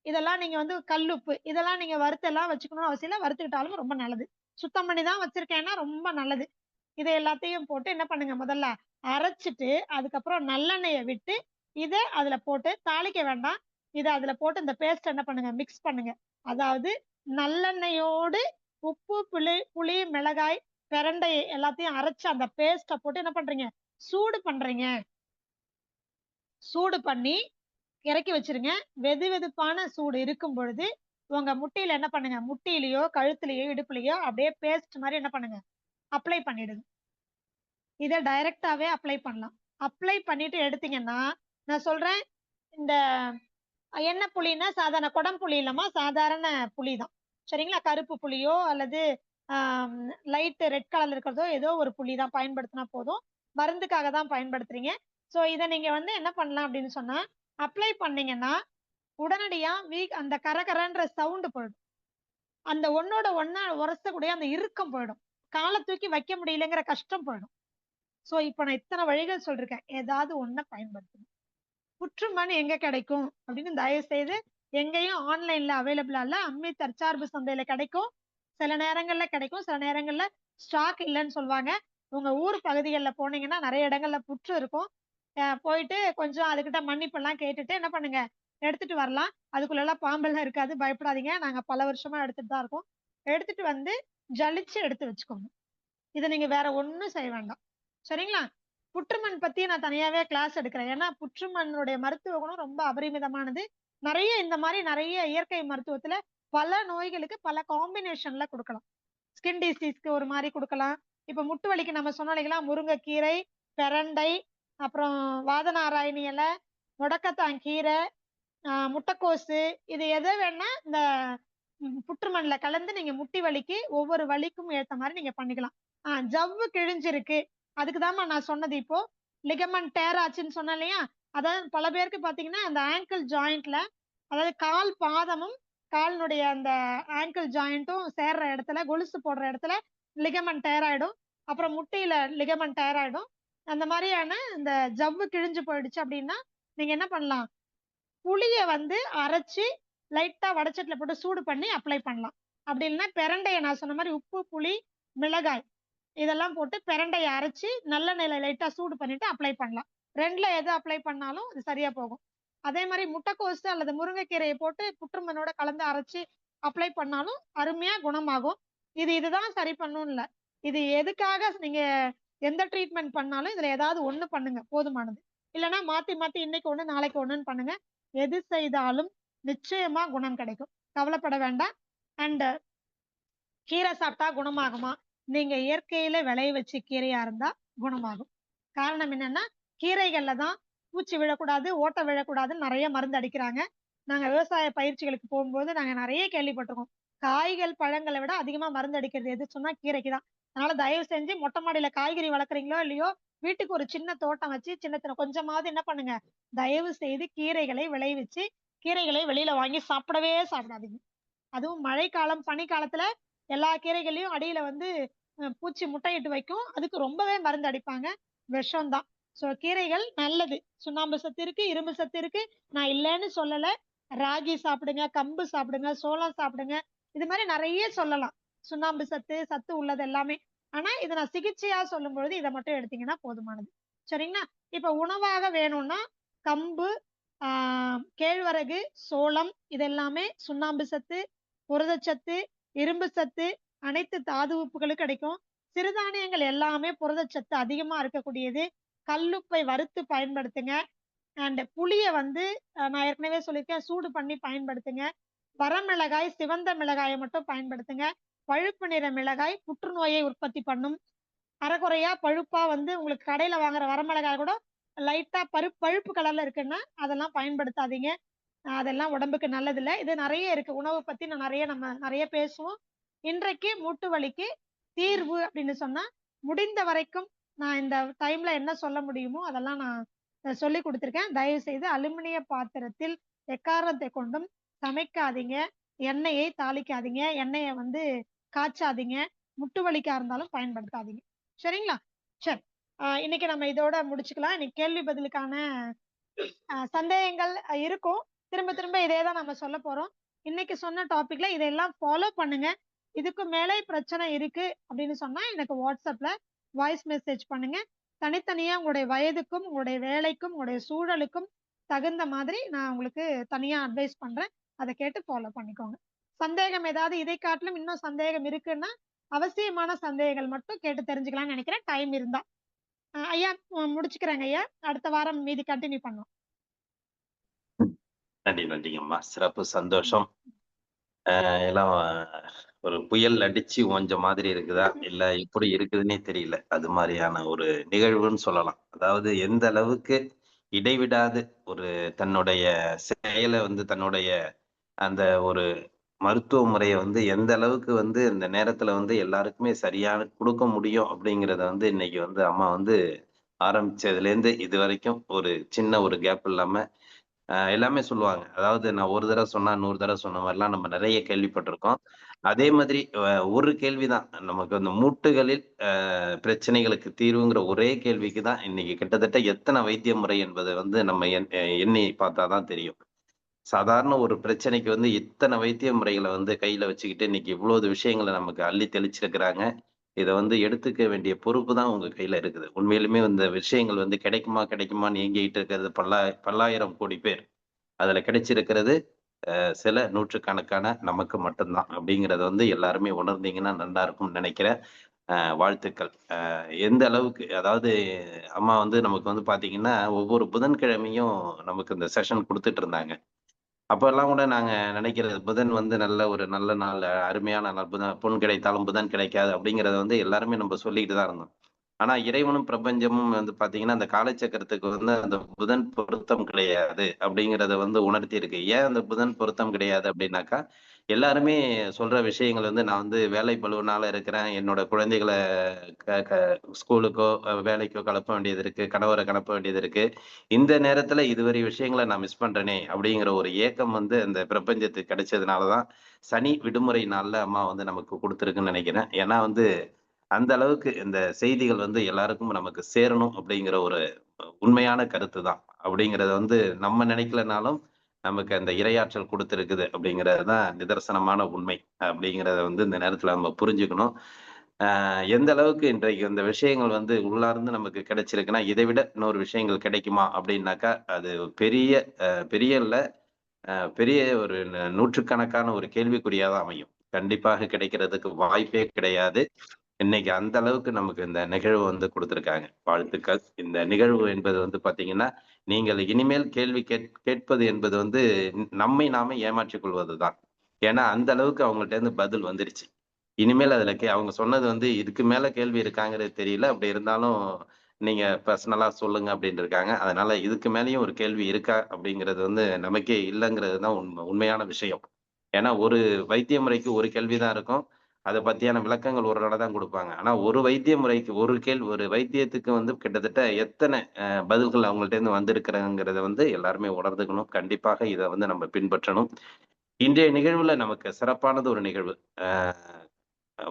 இதெல்லாம் நீங்க கல்லுப்பு இதெல்லாம் நீங்க வறுத்தெல்லாம் வச்சுக்கணும்னு அவசியம் இல்லை. வறுத்துக்கிட்டாலும் ரொம்ப நல்லது. சுத்தம் பண்ணி தான் வச்சிருக்கேன்னா ரொம்ப நல்லது. இதை எல்லாத்தையும் போட்டு என்ன பண்ணுங்க, முதல்ல அரைச்சிட்டு அதுக்கப்புறம் நல்லெண்ணெயை விட்டு இதை அதுல போட்டு தாளிக்க வேண்டாம். இதை அதுல போட்டு இந்த பேஸ்ட் என்ன பண்ணுங்க, மிக்ஸ் பண்ணுங்க. அதாவது நல்லெண்ணெயோடு உப்பு புளி புளி மிளகாய் பிரண்டை எல்லாத்தையும் அரைச்சு அந்த பேஸ்ட போட்டு என்ன பண்றீங்க, சூடு பண்றீங்க. சூடு பண்ணி இறக்கி வச்சிருங்க. வெது வெதுப்பான சூடு இருக்கும் பொழுது உங்க முட்டியில என்ன பண்ணுங்க, முட்டியிலயோ கழுத்துலயோ இடுப்புலயோ அப்படியே பேஸ்ட் மாதிரி என்ன பண்ணுங்க, அப்ளை பண்ணிடுங்க. இதை டைரக்டாவே அப்ளை பண்ணலாம். அப்ளை பண்ணிட்டு எடுத்தீங்கன்னா நான் சொல்றேன், இந்த என்ன புளின்னா சாதாரண குடம் புளி இல்லாம சாதாரண புளி தான் சரிங்களா. கருப்பு புளியோ அல்லது லைட் ரெட் கலர்ல இருக்கிறதோ ஏதோ ஒரு புளி தான் பயன்படுத்தினா போதும். மருந்துக்காக தான் பயன்படுத்துறீங்க. சோ இதை நீங்க என்ன பண்ணலாம் அப்படின்னு சொன்னா, அப்ளை பண்ணீங்கன்னா உடனடியா அந்த கரகரன்ற சவுண்டு போயிடும். அந்த ஒன்னோட ஒன்னா உரசக்கூடிய அந்த இறுக்கம் போயிடும். காலை தூக்கி வைக்க முடியலங்கிற கஷ்டம் போயிடும். சோ இப்ப நான் இத்தனை வழிகள் சொல்லிருக்கேன், ஏதாவது ஒண்ண பயன்படுத்தணும். புற்றுமண் எங்க கிடைக்கும் அப்படின்னு தயவு செய்து எங்கேயும் ஆன்லைன்ல அவைலபிளா இல்ல. அம்மி தற்சார்பு சந்தையில கிடைக்கும், சில நேரங்கள்ல கிடைக்கும், சில நேரங்கள்ல ஸ்டாக் இல்லைன்னு சொல்லுவாங்க. உங்க ஊர் பகுதிகளில் போனீங்கன்னா நிறைய இடங்கள்ல புற்று இருக்கும். போயிட்டு கொஞ்சம் அதுகிட்ட மன்னிப்பு எல்லாம் கேட்டுட்டு என்ன பண்ணுங்க, எடுத்துட்டு வரலாம். அதுக்குள்ள எல்லாம் பாம்பெல்லாம் இருக்காது, பயப்படாதீங்க. நாங்க பல வருஷமா எடுத்துட்டு தான் இருக்கோம். எடுத்துட்டு ஜலிச்சு எடுத்து வச்சுக்கோங்க. இதை நீங்க வேற ஒண்ணும் செய்ய வேண்டாம் சரிங்களா. புற்றுமண் பத்தி நான் தனியாவே கிளாஸ் எடுக்கிறேன். ஏன்னா புற்றுமண்ணுடைய மருத்துவ குணம் ரொம்ப அபரிமிதமானது. நிறைய இந்த மாதிரி நிறைய இயற்கை மருத்துவத்துல பல நோய்களுக்கு பல காம்பினேஷன்ல கொடுக்கலாம். ஸ்கின் டிசீஸ்க்கு ஒரு மாதிரி கொடுக்கலாம். இப்ப முட்டு வலிக்கு நம்ம சொன்னோம் இல்லைங்களா, முருங்கைக்கீரை பிரண்டை அப்புறம் வாதநாராயணி இலை முடக்கத்தான் கீரை முட்டைக்கோசு இது எதை வேணா இந்த புற்றுமண்ல கலந்து நீங்க முட்டி வலிக்கு ஒவ்வொரு வலிக்கும் ஏத்த மாதிரி நீங்க பண்ணிக்கலாம். ஜவ்வு கிழிஞ்சிருக்கு அதுக்குதாம்மா நான் சொன்னது. இப்போ லிகமெண்ட் டேர் ஆச்சுன்னு சொன்னேன் இல்லையா, அதாவது பல பேருக்கு பாத்தீங்கன்னா அந்த ஆங்கிள் ஜாயிண்ட்ல, அதாவது கால் பாதமும் காலினுடைய அந்த ஆங்கிள் ஜாயிண்ட்டும் சேர்ற இடத்துல கொலுசு போடுற இடத்துல லிகமெண்ட் டேர் ஆயிடும். அப்புறம் முட்டியில லிகமெண்ட் டேர் ஆயிடும். அந்த மாதிரியான இந்த ஜவ்வு கிழிஞ்சு போயிடுச்சு அப்படின்னா நீங்க என்ன பண்ணலாம், புளிய அரைச்சு லைட்டா வடச்சட்டில போட்டு சூடு பண்ணி அப்ளை பண்ணலாம். அப்படி இல்லைன்னா பிரண்டைய நான் சொன்ன மாதிரி உப்பு புளி மிளகாய் இதெல்லாம் போட்டு பிரண்டையை அரைச்சு நல்லெண்ணெயில லைட்டா சூடு பண்ணிட்டு அப்ளை பண்ணலாம். ரெண்டுல எது அப்ளை பண்ணாலும் அது சரியா போகும். அதே மாதிரி முட்டைக்கோசு அல்லது முருங்கைக்கீரையை போட்டு புற்றுமண்ணோட கலந்து அரைச்சு அப்ளை பண்ணாலும் அருமையா குணமாகும். இதுதான் சரி பண்ணும் இல்ல, இது எதுக்காக நீங்க எந்த ட்ரீட்மெண்ட் பண்ணாலும் இதுல ஏதாவது ஒண்ணு பண்ணுங்க போதுமானது. இல்லைன்னா மாத்தி மாத்தி இன்னைக்கு ஒண்ணு நாளைக்கு ஒண்ணுன்னு பண்ணுங்க. எது செய்தாலும் நிச்சயமா குணம் கிடைக்கும், கவலைப்பட வேண்டாம். அண்ட் கீரை சாப்பிட்டா குணமாகுமா, நீங்க இயற்கையில விளைய வச்ச கீரையா இருந்தா குணமாகும். காரணம் என்னன்னா கீரைகள்ல தான் பூச்சி விழக்கூடாது ஓட்டை விழக்கூடாதுன்னு நிறைய மருந்து அடிக்கிறாங்க. நாங்க விவசாய பயிற்சிகளுக்கு போகும்போது நாங்க நிறைய கேள்விப்பட்டிருக்கோம், காய்கள் பழங்களை விட அதிகமா மருந்து அடிக்கிறது எது சொன்னா கீரைக்கு தான். அதனால தயவு செஞ்சு மொட்டை மாடியில காய்கறி வளர்க்குறீங்களோ இல்லையோ, வீட்டுக்கு ஒரு சின்ன தோட்டம் வச்சு சின்ன சின்ன கொஞ்சமாவது என்ன பண்ணுங்க, தயவு செய்து கீரைகளை விளைவிச்சு கீரைகளை வெளியில வாங்கி சாப்பிடாதீங்க. அதுவும் மழைக்காலம் பனிக்காலத்துல எல்லா கீரைகளையும் அடியில பூச்சி முட்டையிட்டு வைக்கும், அதுக்கு ரொம்பவே மருந்து அடிப்பாங்க, விஷம்தான். சோ கீரைகள் நல்லது, சுண்ணாம்பு சத்து இருக்கு இரும்பு சத்து இருக்கு, நான் இல்லைன்னு சொல்லல. ராகி சாப்பிடுங்க, கம்பு சாப்பிடுங்க, சோளம் சாப்பிடுங்க, இது மாதிரி நிறைய சொல்லலாம் சுண்ணாம்பு சத்து உள்ளது எல்லாமே. ஆனா இதை நான் சிகிச்சையா சொல்லும் பொழுது இதை மட்டும் எடுத்தீங்கன்னா போதுமானது சரிங்களா. இப்ப உணவாக வேணும்னா கம்பு கேழ்வரகு சோளம் இதெல்லாமே சுண்ணாம்பு சத்து புரதச்சத்து, இரும்பு சத்து, அனைத்து தாது உப்புகளும் கிடைக்கும். சிறுதானியங்கள் எல்லாமே புரதச்சத்து அதிகமா இருக்கக்கூடியது. கல்லுப்பை வறுத்து பயன்படுத்துங்க. அண்ட் புளிய வந்து நான் ஏற்கனவே சொல்லியிருக்கேன், சூடு பண்ணி பயன்படுத்துங்க. வரமிளகாய், சிவந்த மிளகாயை மட்டும் பயன்படுத்துங்க. பழுப்பு நிற மிளகாய் புற்றுநோயை உற்பத்தி பண்ணும். அரைகுறையா பழுப்பா வந்து உங்களுக்கு கடையில வாங்குற வரமிளகாய் கூட லைட்டா பழுப்பு கலர்ல இருக்குன்னா அதெல்லாம் பயன்படுத்தாதீங்க. அதெல்லாம் உடம்புக்கு நல்லதில்ல. இது நிறைய இருக்கு. உணவு பத்தி நம்ம நிறைய பேசுவோம். இன்றைக்கு மூட்டு வலிக்கு தீர்வு அப்படின்னு சொன்னா, முடிந்த வரைக்கும் நான் இந்த டைம்ல என்ன சொல்ல முடியுமோ அதெல்லாம் நான் சொல்லி கொடுத்திருக்கேன். தயவு செய்து அலுமினிய பாத்திரத்தில் எக்காரணத்தை கொண்டும் சமைக்காதீங்க. எண்ணெயை தாளிக்காதீங்க. எண்ணெயை வந்து காய்ச்சாதீங்க. முட்டு வலிக்கா இருந்தாலும் பயன்படுத்தாதீங்க. சரிங்களா? சரி. இன்னைக்கு நம்ம இதோட முடிச்சுக்கலாம். இன்னைக்கு கேள்வி பதிலுக்கான சந்தேகங்கள் இருக்கும். திரும்ப திரும்ப இதே தான் நம்ம சொல்ல போறோம். இன்னைக்கு சொன்ன டாபிக்ல இதெல்லாம் ஃபாலோ பண்ணுங்க. இதுக்கு மேலே பிரச்சனை இருக்கு அப்படின்னு சொன்னா எனக்கு வாட்ஸ்அப்ல வாய்ஸ் மெசேஜ் பண்ணுங்க. தனித்தனியா உங்களுடைய வயதுக்கும், உங்களுடைய வேலைக்கும், உங்களுடைய சூழலுக்கும் தகுந்த மாதிரி நான் உங்களுக்கு தனியா அட்வைஸ் பண்றேன். அதை கேட்டு ஃபாலோ பண்ணிக்கோங்க. சந்தேகம் ஏதாவது இதை காட்டிலும் இன்னும் சந்தேகம் இருக்குன்னா அவசியமான சந்தேகங்கள் மட்டும் கேட்டு தெரிஞ்சுக்கலாம்னு நினைக்கிறேன், டைம் இருந்தா. ஐயா முடிச்சுக்கிறேங்க ஐயா. அடுத்த வாரம் மீதி கண்டினியூ பண்ணுவோம். நன்றிங்கம்மா. சிறப்பு, சந்தோஷம். எல்லாம் ஒரு புயல் அடிச்சு ஓஞ்ச மாதிரி இருக்குதா இல்ல எப்படி இருக்குதுன்னே தெரியல. அது மாதிரியான ஒரு நிகழ்வுன்னு சொல்லலாம். அதாவது எந்த அளவுக்கு இடைவிடாது ஒரு தன்னுடைய செயலை வந்து தன்னுடைய அந்த ஒரு மருத்துவ முறையை வந்து எந்த அளவுக்கு வந்து இந்த நேரத்துல வந்து எல்லாருக்குமே சரியான கொடுக்க முடியும் அப்படிங்கிறத வந்து இன்னைக்கு வந்து அம்மா வந்து ஆரம்பிச்சதுல இருந்து இது வரைக்கும் ஒரு சின்ன ஒரு கேப் இல்லாம எல்லாமே சொல்லுவாங்க. அதாவது நான் ஒரு தடவை சொன்னா 100 தடவை சொன்ன மாதிரிலாம் நம்ம நிறைய கேள்விப்பட்டிருக்கோம். அதே மாதிரி ஒரு கேள்விதான் நமக்கு அந்த மூட்டுகளில் பிரச்சனைகளுக்கு தீர்வுங்கிற ஒரே கேள்விக்கு தான் இன்னைக்கு கிட்டத்தட்ட எத்தனை வைத்திய முறை என்பதை வந்து நம்ம எண்ணி பார்த்தாதான் தெரியும். சாதாரண ஒரு பிரச்சனைக்கு வந்து இத்தனை வைத்திய முறைகளை வந்து கையில வச்சுக்கிட்டு இன்னைக்கு இவ்வளவு விஷயங்களை நமக்கு அள்ளி தெளிச்சிருக்கிறாங்க. இதை வந்து எடுத்துக்க வேண்டிய பொறுப்பு தான் உங்க கையில இருக்குது. உண்மையிலுமே இந்த விஷயங்கள் வந்து கிடைக்குமா கிடைக்குமான்னு ஏங்கிட்டு இருக்கிறது பல்லாயிரம் கோடி பேர். அதுல கிடைச்சிருக்கிறது சில நூற்றுக்கணக்கான நமக்கு மட்டும்தான் அப்படிங்கறத வந்து எல்லாருமே உணர்ந்தீங்கன்னா நல்லா இருக்கும்னு நினைக்கிறேன். வாழ்த்துக்கள். எந்த அளவுக்கு அதாவது அம்மா வந்து நமக்கு வந்து பாத்தீங்கன்னா ஒவ்வொரு புதன்கிழமையும் நமக்கு இந்த செஷன் கொடுத்துட்டு இருந்தாங்க. அப்பெல்லாம் கூட நாங்க நினைக்கிறது புதன் வந்து நல்ல நாள், அருமையான நாள். பொன் கிடைத்தாலும் புதன் கிடைக்காது அப்படிங்கிறத வந்து எல்லாருமே நம்ம சொல்லிக்கிட்டு தான் இருந்தோம். ஆனா இறைவனும் பிரபஞ்சமும் வந்து பாத்தீங்கன்னா அந்த காலச்சக்கரத்துக்கு வந்து அந்த புதன் பொருத்தம் கிடையாது அப்படிங்கிறத வந்து உணர்த்தி இருக்கு. ஏன் அந்த புதன் பொருத்தம் கிடையாது அப்படின்னாக்கா, எல்லாருமே சொல்ற விஷயங்கள் வந்து நான் வந்து வேலை பளுவினால இருக்கிறேன். என்னோட குழந்தைகளை ஸ்கூலுக்கோ வேலைக்கோ கிளப்ப வேண்டியது இருக்கு. கணவரை கிளப்ப வேண்டியது இருக்கு. இந்த நேரத்துல இதுவரை விஷயங்களை நான் மிஸ் பண்றேனே அப்படிங்கிற ஒரு ஏக்கம் வந்து அந்த பிரபஞ்சத்துக்கு கிடைச்சதுனாலதான் சனி விடுமுறை நாள்ல அம்மா வந்து நமக்கு கொடுத்துருக்குன்னு நினைக்கிறேன். ஏன்னா வந்து அந்த அளவுக்கு இந்த செய்திகள் வந்து எல்லாருக்கும் நமக்கு சேரணும் அப்படிங்கிற ஒரு உண்மையான கருத்து தான். அப்படிங்கறத வந்து நம்ம நினைக்கலனாலும் நமக்கு அந்த இரையாற்றல் கொடுத்திருக்குது அப்படிங்கிறது தான் நிதர்சனமான உண்மை. அப்படிங்கிறத வந்து இந்த நேரத்துல நம்ம புரிஞ்சுக்கணும். எந்த அளவுக்கு இன்றைக்கு இந்த விஷயங்கள் வந்து உள்ளார்ந்து நமக்கு கிடைச்சிருக்குன்னா இதை விட இன்னொரு விஷயங்கள் கிடைக்குமா அப்படின்னாக்கா அது பெரிய பெரிய இல்ல பெரிய ஒரு நூற்றுக்கணக்கான ஒரு கேள்விக்குறியாதான் அமையும். கண்டிப்பாக கிடைக்கிறதுக்கு வாய்ப்பே கிடையாது. இன்னைக்கு அந்த அளவுக்கு நமக்கு இந்த நிகழ்வு வந்து கொடுத்திருக்காங்க. வாழ்த்துக்கள். இந்த நிகழ்வு என்பது வந்து பாத்தீங்கன்னா நீங்கள் இனிமேல் கேள்வி கேட்பது என்பது வந்து நம்மை நாமே ஏமாற்றிக் கொள்வதுதான். ஏன்னா அந்த அளவுக்கு அவங்கள்ட்ட இருந்து பதில் வந்துருச்சு. இனிமேல் அதுல அவங்க சொன்னது வந்து இதுக்கு மேல கேள்வி இருக்காங்கிறது தெரியல. அப்படி இருந்தாலும் நீங்க பர்சனலா சொல்லுங்க அப்படின்னு இருக்காங்க. அதனால இதுக்கு மேலயும் ஒரு கேள்வி இருக்கா அப்படிங்கிறது வந்து நமக்கே இல்லைங்கிறது தான் உண்மையான விஷயம். ஏன்னா ஒரு வைத்திய முறைக்கு ஒரு கேள்விதான் இருக்கும். அதை பத்தியான விளக்கங்கள் ஒரு தடவை தான் கொடுப்பாங்க. ஆனா ஒரு வைத்திய முறைக்கு ஒரு வைத்தியத்துக்கு வந்து கிட்டத்தட்ட எத்தனை பதில்கள் அவங்கள்ட்ட இருந்து வந்திருக்கிறங்கிறத வந்து எல்லாருமே உணர்ந்துக்கணும். கண்டிப்பாக இதை வந்து நம்ம பின்பற்றணும். இன்றைய நிகழ்வுல நமக்கு சிறப்பானது ஒரு நிகழ்வு.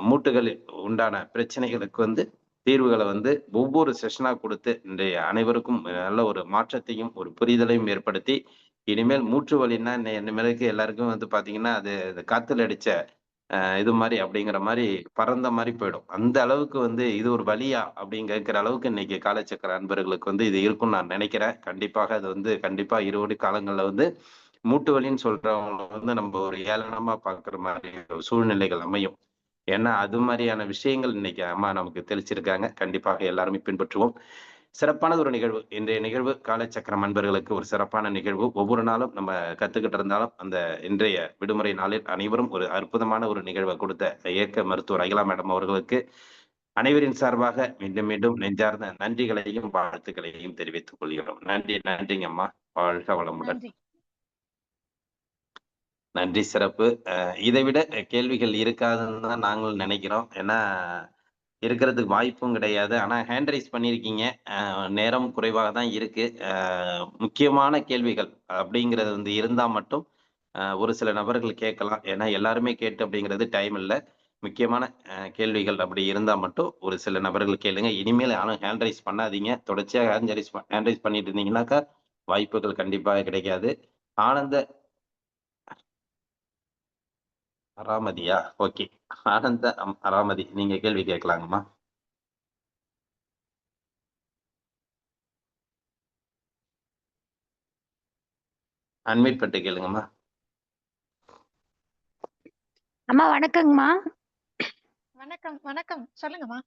மூட்டுகளில் உண்டான பிரச்சனைகளுக்கு வந்து தீர்வுகளை வந்து ஒவ்வொரு செஷனா கொடுத்து இன்றைய அனைவருக்கும் நல்ல ஒரு மாற்றத்தையும் ஒரு புரிதலையும் ஏற்படுத்தி இனிமேல் மூச்சு வலின்னா இனிமேலுக்கு எல்லாருக்கும் வந்து பாத்தீங்கன்னா அது காத்துல அடிச்ச இது மாதிரி அப்படிங்கிற மாதிரி பறந்த மாதிரி போயிடும். அந்த அளவுக்கு வந்து இது ஒரு வலியா அப்படின்னு கேட்கிற அளவுக்கு இன்னைக்கு காலச்சக்கர அன்பர்களுக்கு வந்து இது இருக்கும்னு நான் நினைக்கிறேன். கண்டிப்பாக அது வந்து கண்டிப்பா இருவடி காலங்கள்ல வந்து மூட்டு வலின்னு சொல்றவங்களை வந்து நம்ம ஒரு ஏளனமா பார்க்குற மாதிரி ஒரு சூழ்நிலைகள் அமையும். ஏன்னா, அது மாதிரியான விஷயங்கள் இன்னைக்கு அம்மா நமக்கு தெளிச்சிருக்காங்க. கண்டிப்பாக எல்லாருமே பின்பற்றுவோம். சிறப்பான ஒரு நிகழ்வு. இன்றைய நிகழ்வு காலச்சக்கரம் அன்பர்களுக்கு ஒரு சிறப்பான நிகழ்வு. ஒவ்வொரு நாளும் நம்ம கத்துக்கிட்டு இருந்தாலும், அந்த இன்றைய விடுமுறை நாளில் அனைவரும் ஒரு அற்புதமான ஒரு நிகழ்வ கொடுத்த இயற்கை மருத்துவர் அகிலா மேடம் அவர்களுக்கு அனைவரின் சார்பாக மீண்டும் மீண்டும் நெஞ்சார்ந்த நன்றிகளையும், வாழ்த்துக்களையும் தெரிவித்துக் கொள்கிறோம். நன்றி, நன்றிங்கம்மா. வாழ்க வளமுடன். நன்றி. நன்றி, சிறப்பு. இதை விட கேள்விகள் இருக்காதுன்னு தான் நாங்களும் நினைக்கிறோம். ஏன்னா, இருக்கிறதுக்கு வாய்ப்பும் கிடையாது. ஆனா ஹேண்ட் ரைஸ் பண்ணியிருக்கீங்க. நேரம் குறைவாக தான் இருக்கு. முக்கியமான கேள்விகள் அப்படிங்கிறது வந்து இருந்தா மட்டும் ஒரு சில நபர்கள் கேட்கலாம். ஏன்னா எல்லாருமே கேட்டு அப்படிங்கிறது டைம் இல்ல. முக்கியமான கேள்விகள் அப்படி இருந்தா மட்டும் ஒரு சில நபர்கள் கேளுங்க. இனிமேல் யாரும் ஹேண்ட் ரைஸ் பண்ணாதீங்க. தொடர்ச்சியா ஹேண்ட் ரைஸ் பண்ணிட்டு இருந்தீங்கன்னாக்கா, வாய்ப்புகள் கண்டிப்பாக கிடைக்காது. ஆனந்த அராமதியா? ஓகே. ஆனந்த அராமதி. நீங்க கேள்வி கேட்கலாங்கம்மா. அன்மியூட் பண்ணிட்டு கேளுங்கம்மா. அம்மா வணக்கங்கம்மா. வணக்கம், வணக்கம். சொல்லுங்கம்மா.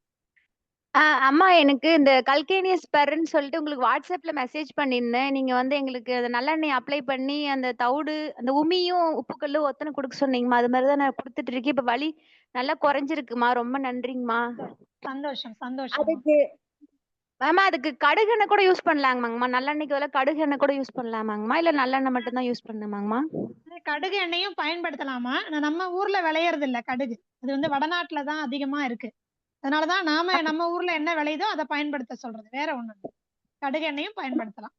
அம்மா எனக்கு இந்த கல்கேனியஸ் பெர்ன்னு சொல்லிட்டு உங்களுக்கு வாட்ஸ்அப்ல மெசேஜ் பண்ணியிருந்தேன். நீங்க வந்து எங்களுக்கு அந்த நல்லெண்ணெய் அப்ளை பண்ணி அந்த தவிடு, அந்த உமியும், உப்புக்கல்லும் ஒத்தனை குடுக்க சொன்னீங்கம்மா. அது மாரி தான் நான் குடுத்துட்டு இருக்கேன். இப்ப வலி நல்லா குறைஞ்சிருக்குமா. ரொம்ப நன்றிங்கம்மா. சந்தோஷம், சந்தோஷம். அதுக்கு அதுக்கு கடுகு எண்ணெய் கூட யூஸ் பண்ணலாமாங்கம்மா? நல்லெண்ணெய்க்கு பதிலா கடுகு எண்ணெய் கூட யூஸ் பண்ணலாமாங்கம்மா? இல்ல நல்லெண்ணெய் மட்டும் தான் யூஸ் பண்ணணுமாங்கம்மா? கடுகு எண்ணெயும் பயன்படுத்தலாமா? நம்ம ஊர்ல விளையறது இல்ல கடுகு. அது வந்து வடநாட்டுல தான் அதிகமா இருக்கு. அதனாலதான் நம்ம ஊர்ல என்ன விளையுதோ அதை பயன்படுத்த சொல்றது. வேற ஒண்ணும் இல்ல. கடுகு எண்ணெயும் பயன்படுத்தலாம்.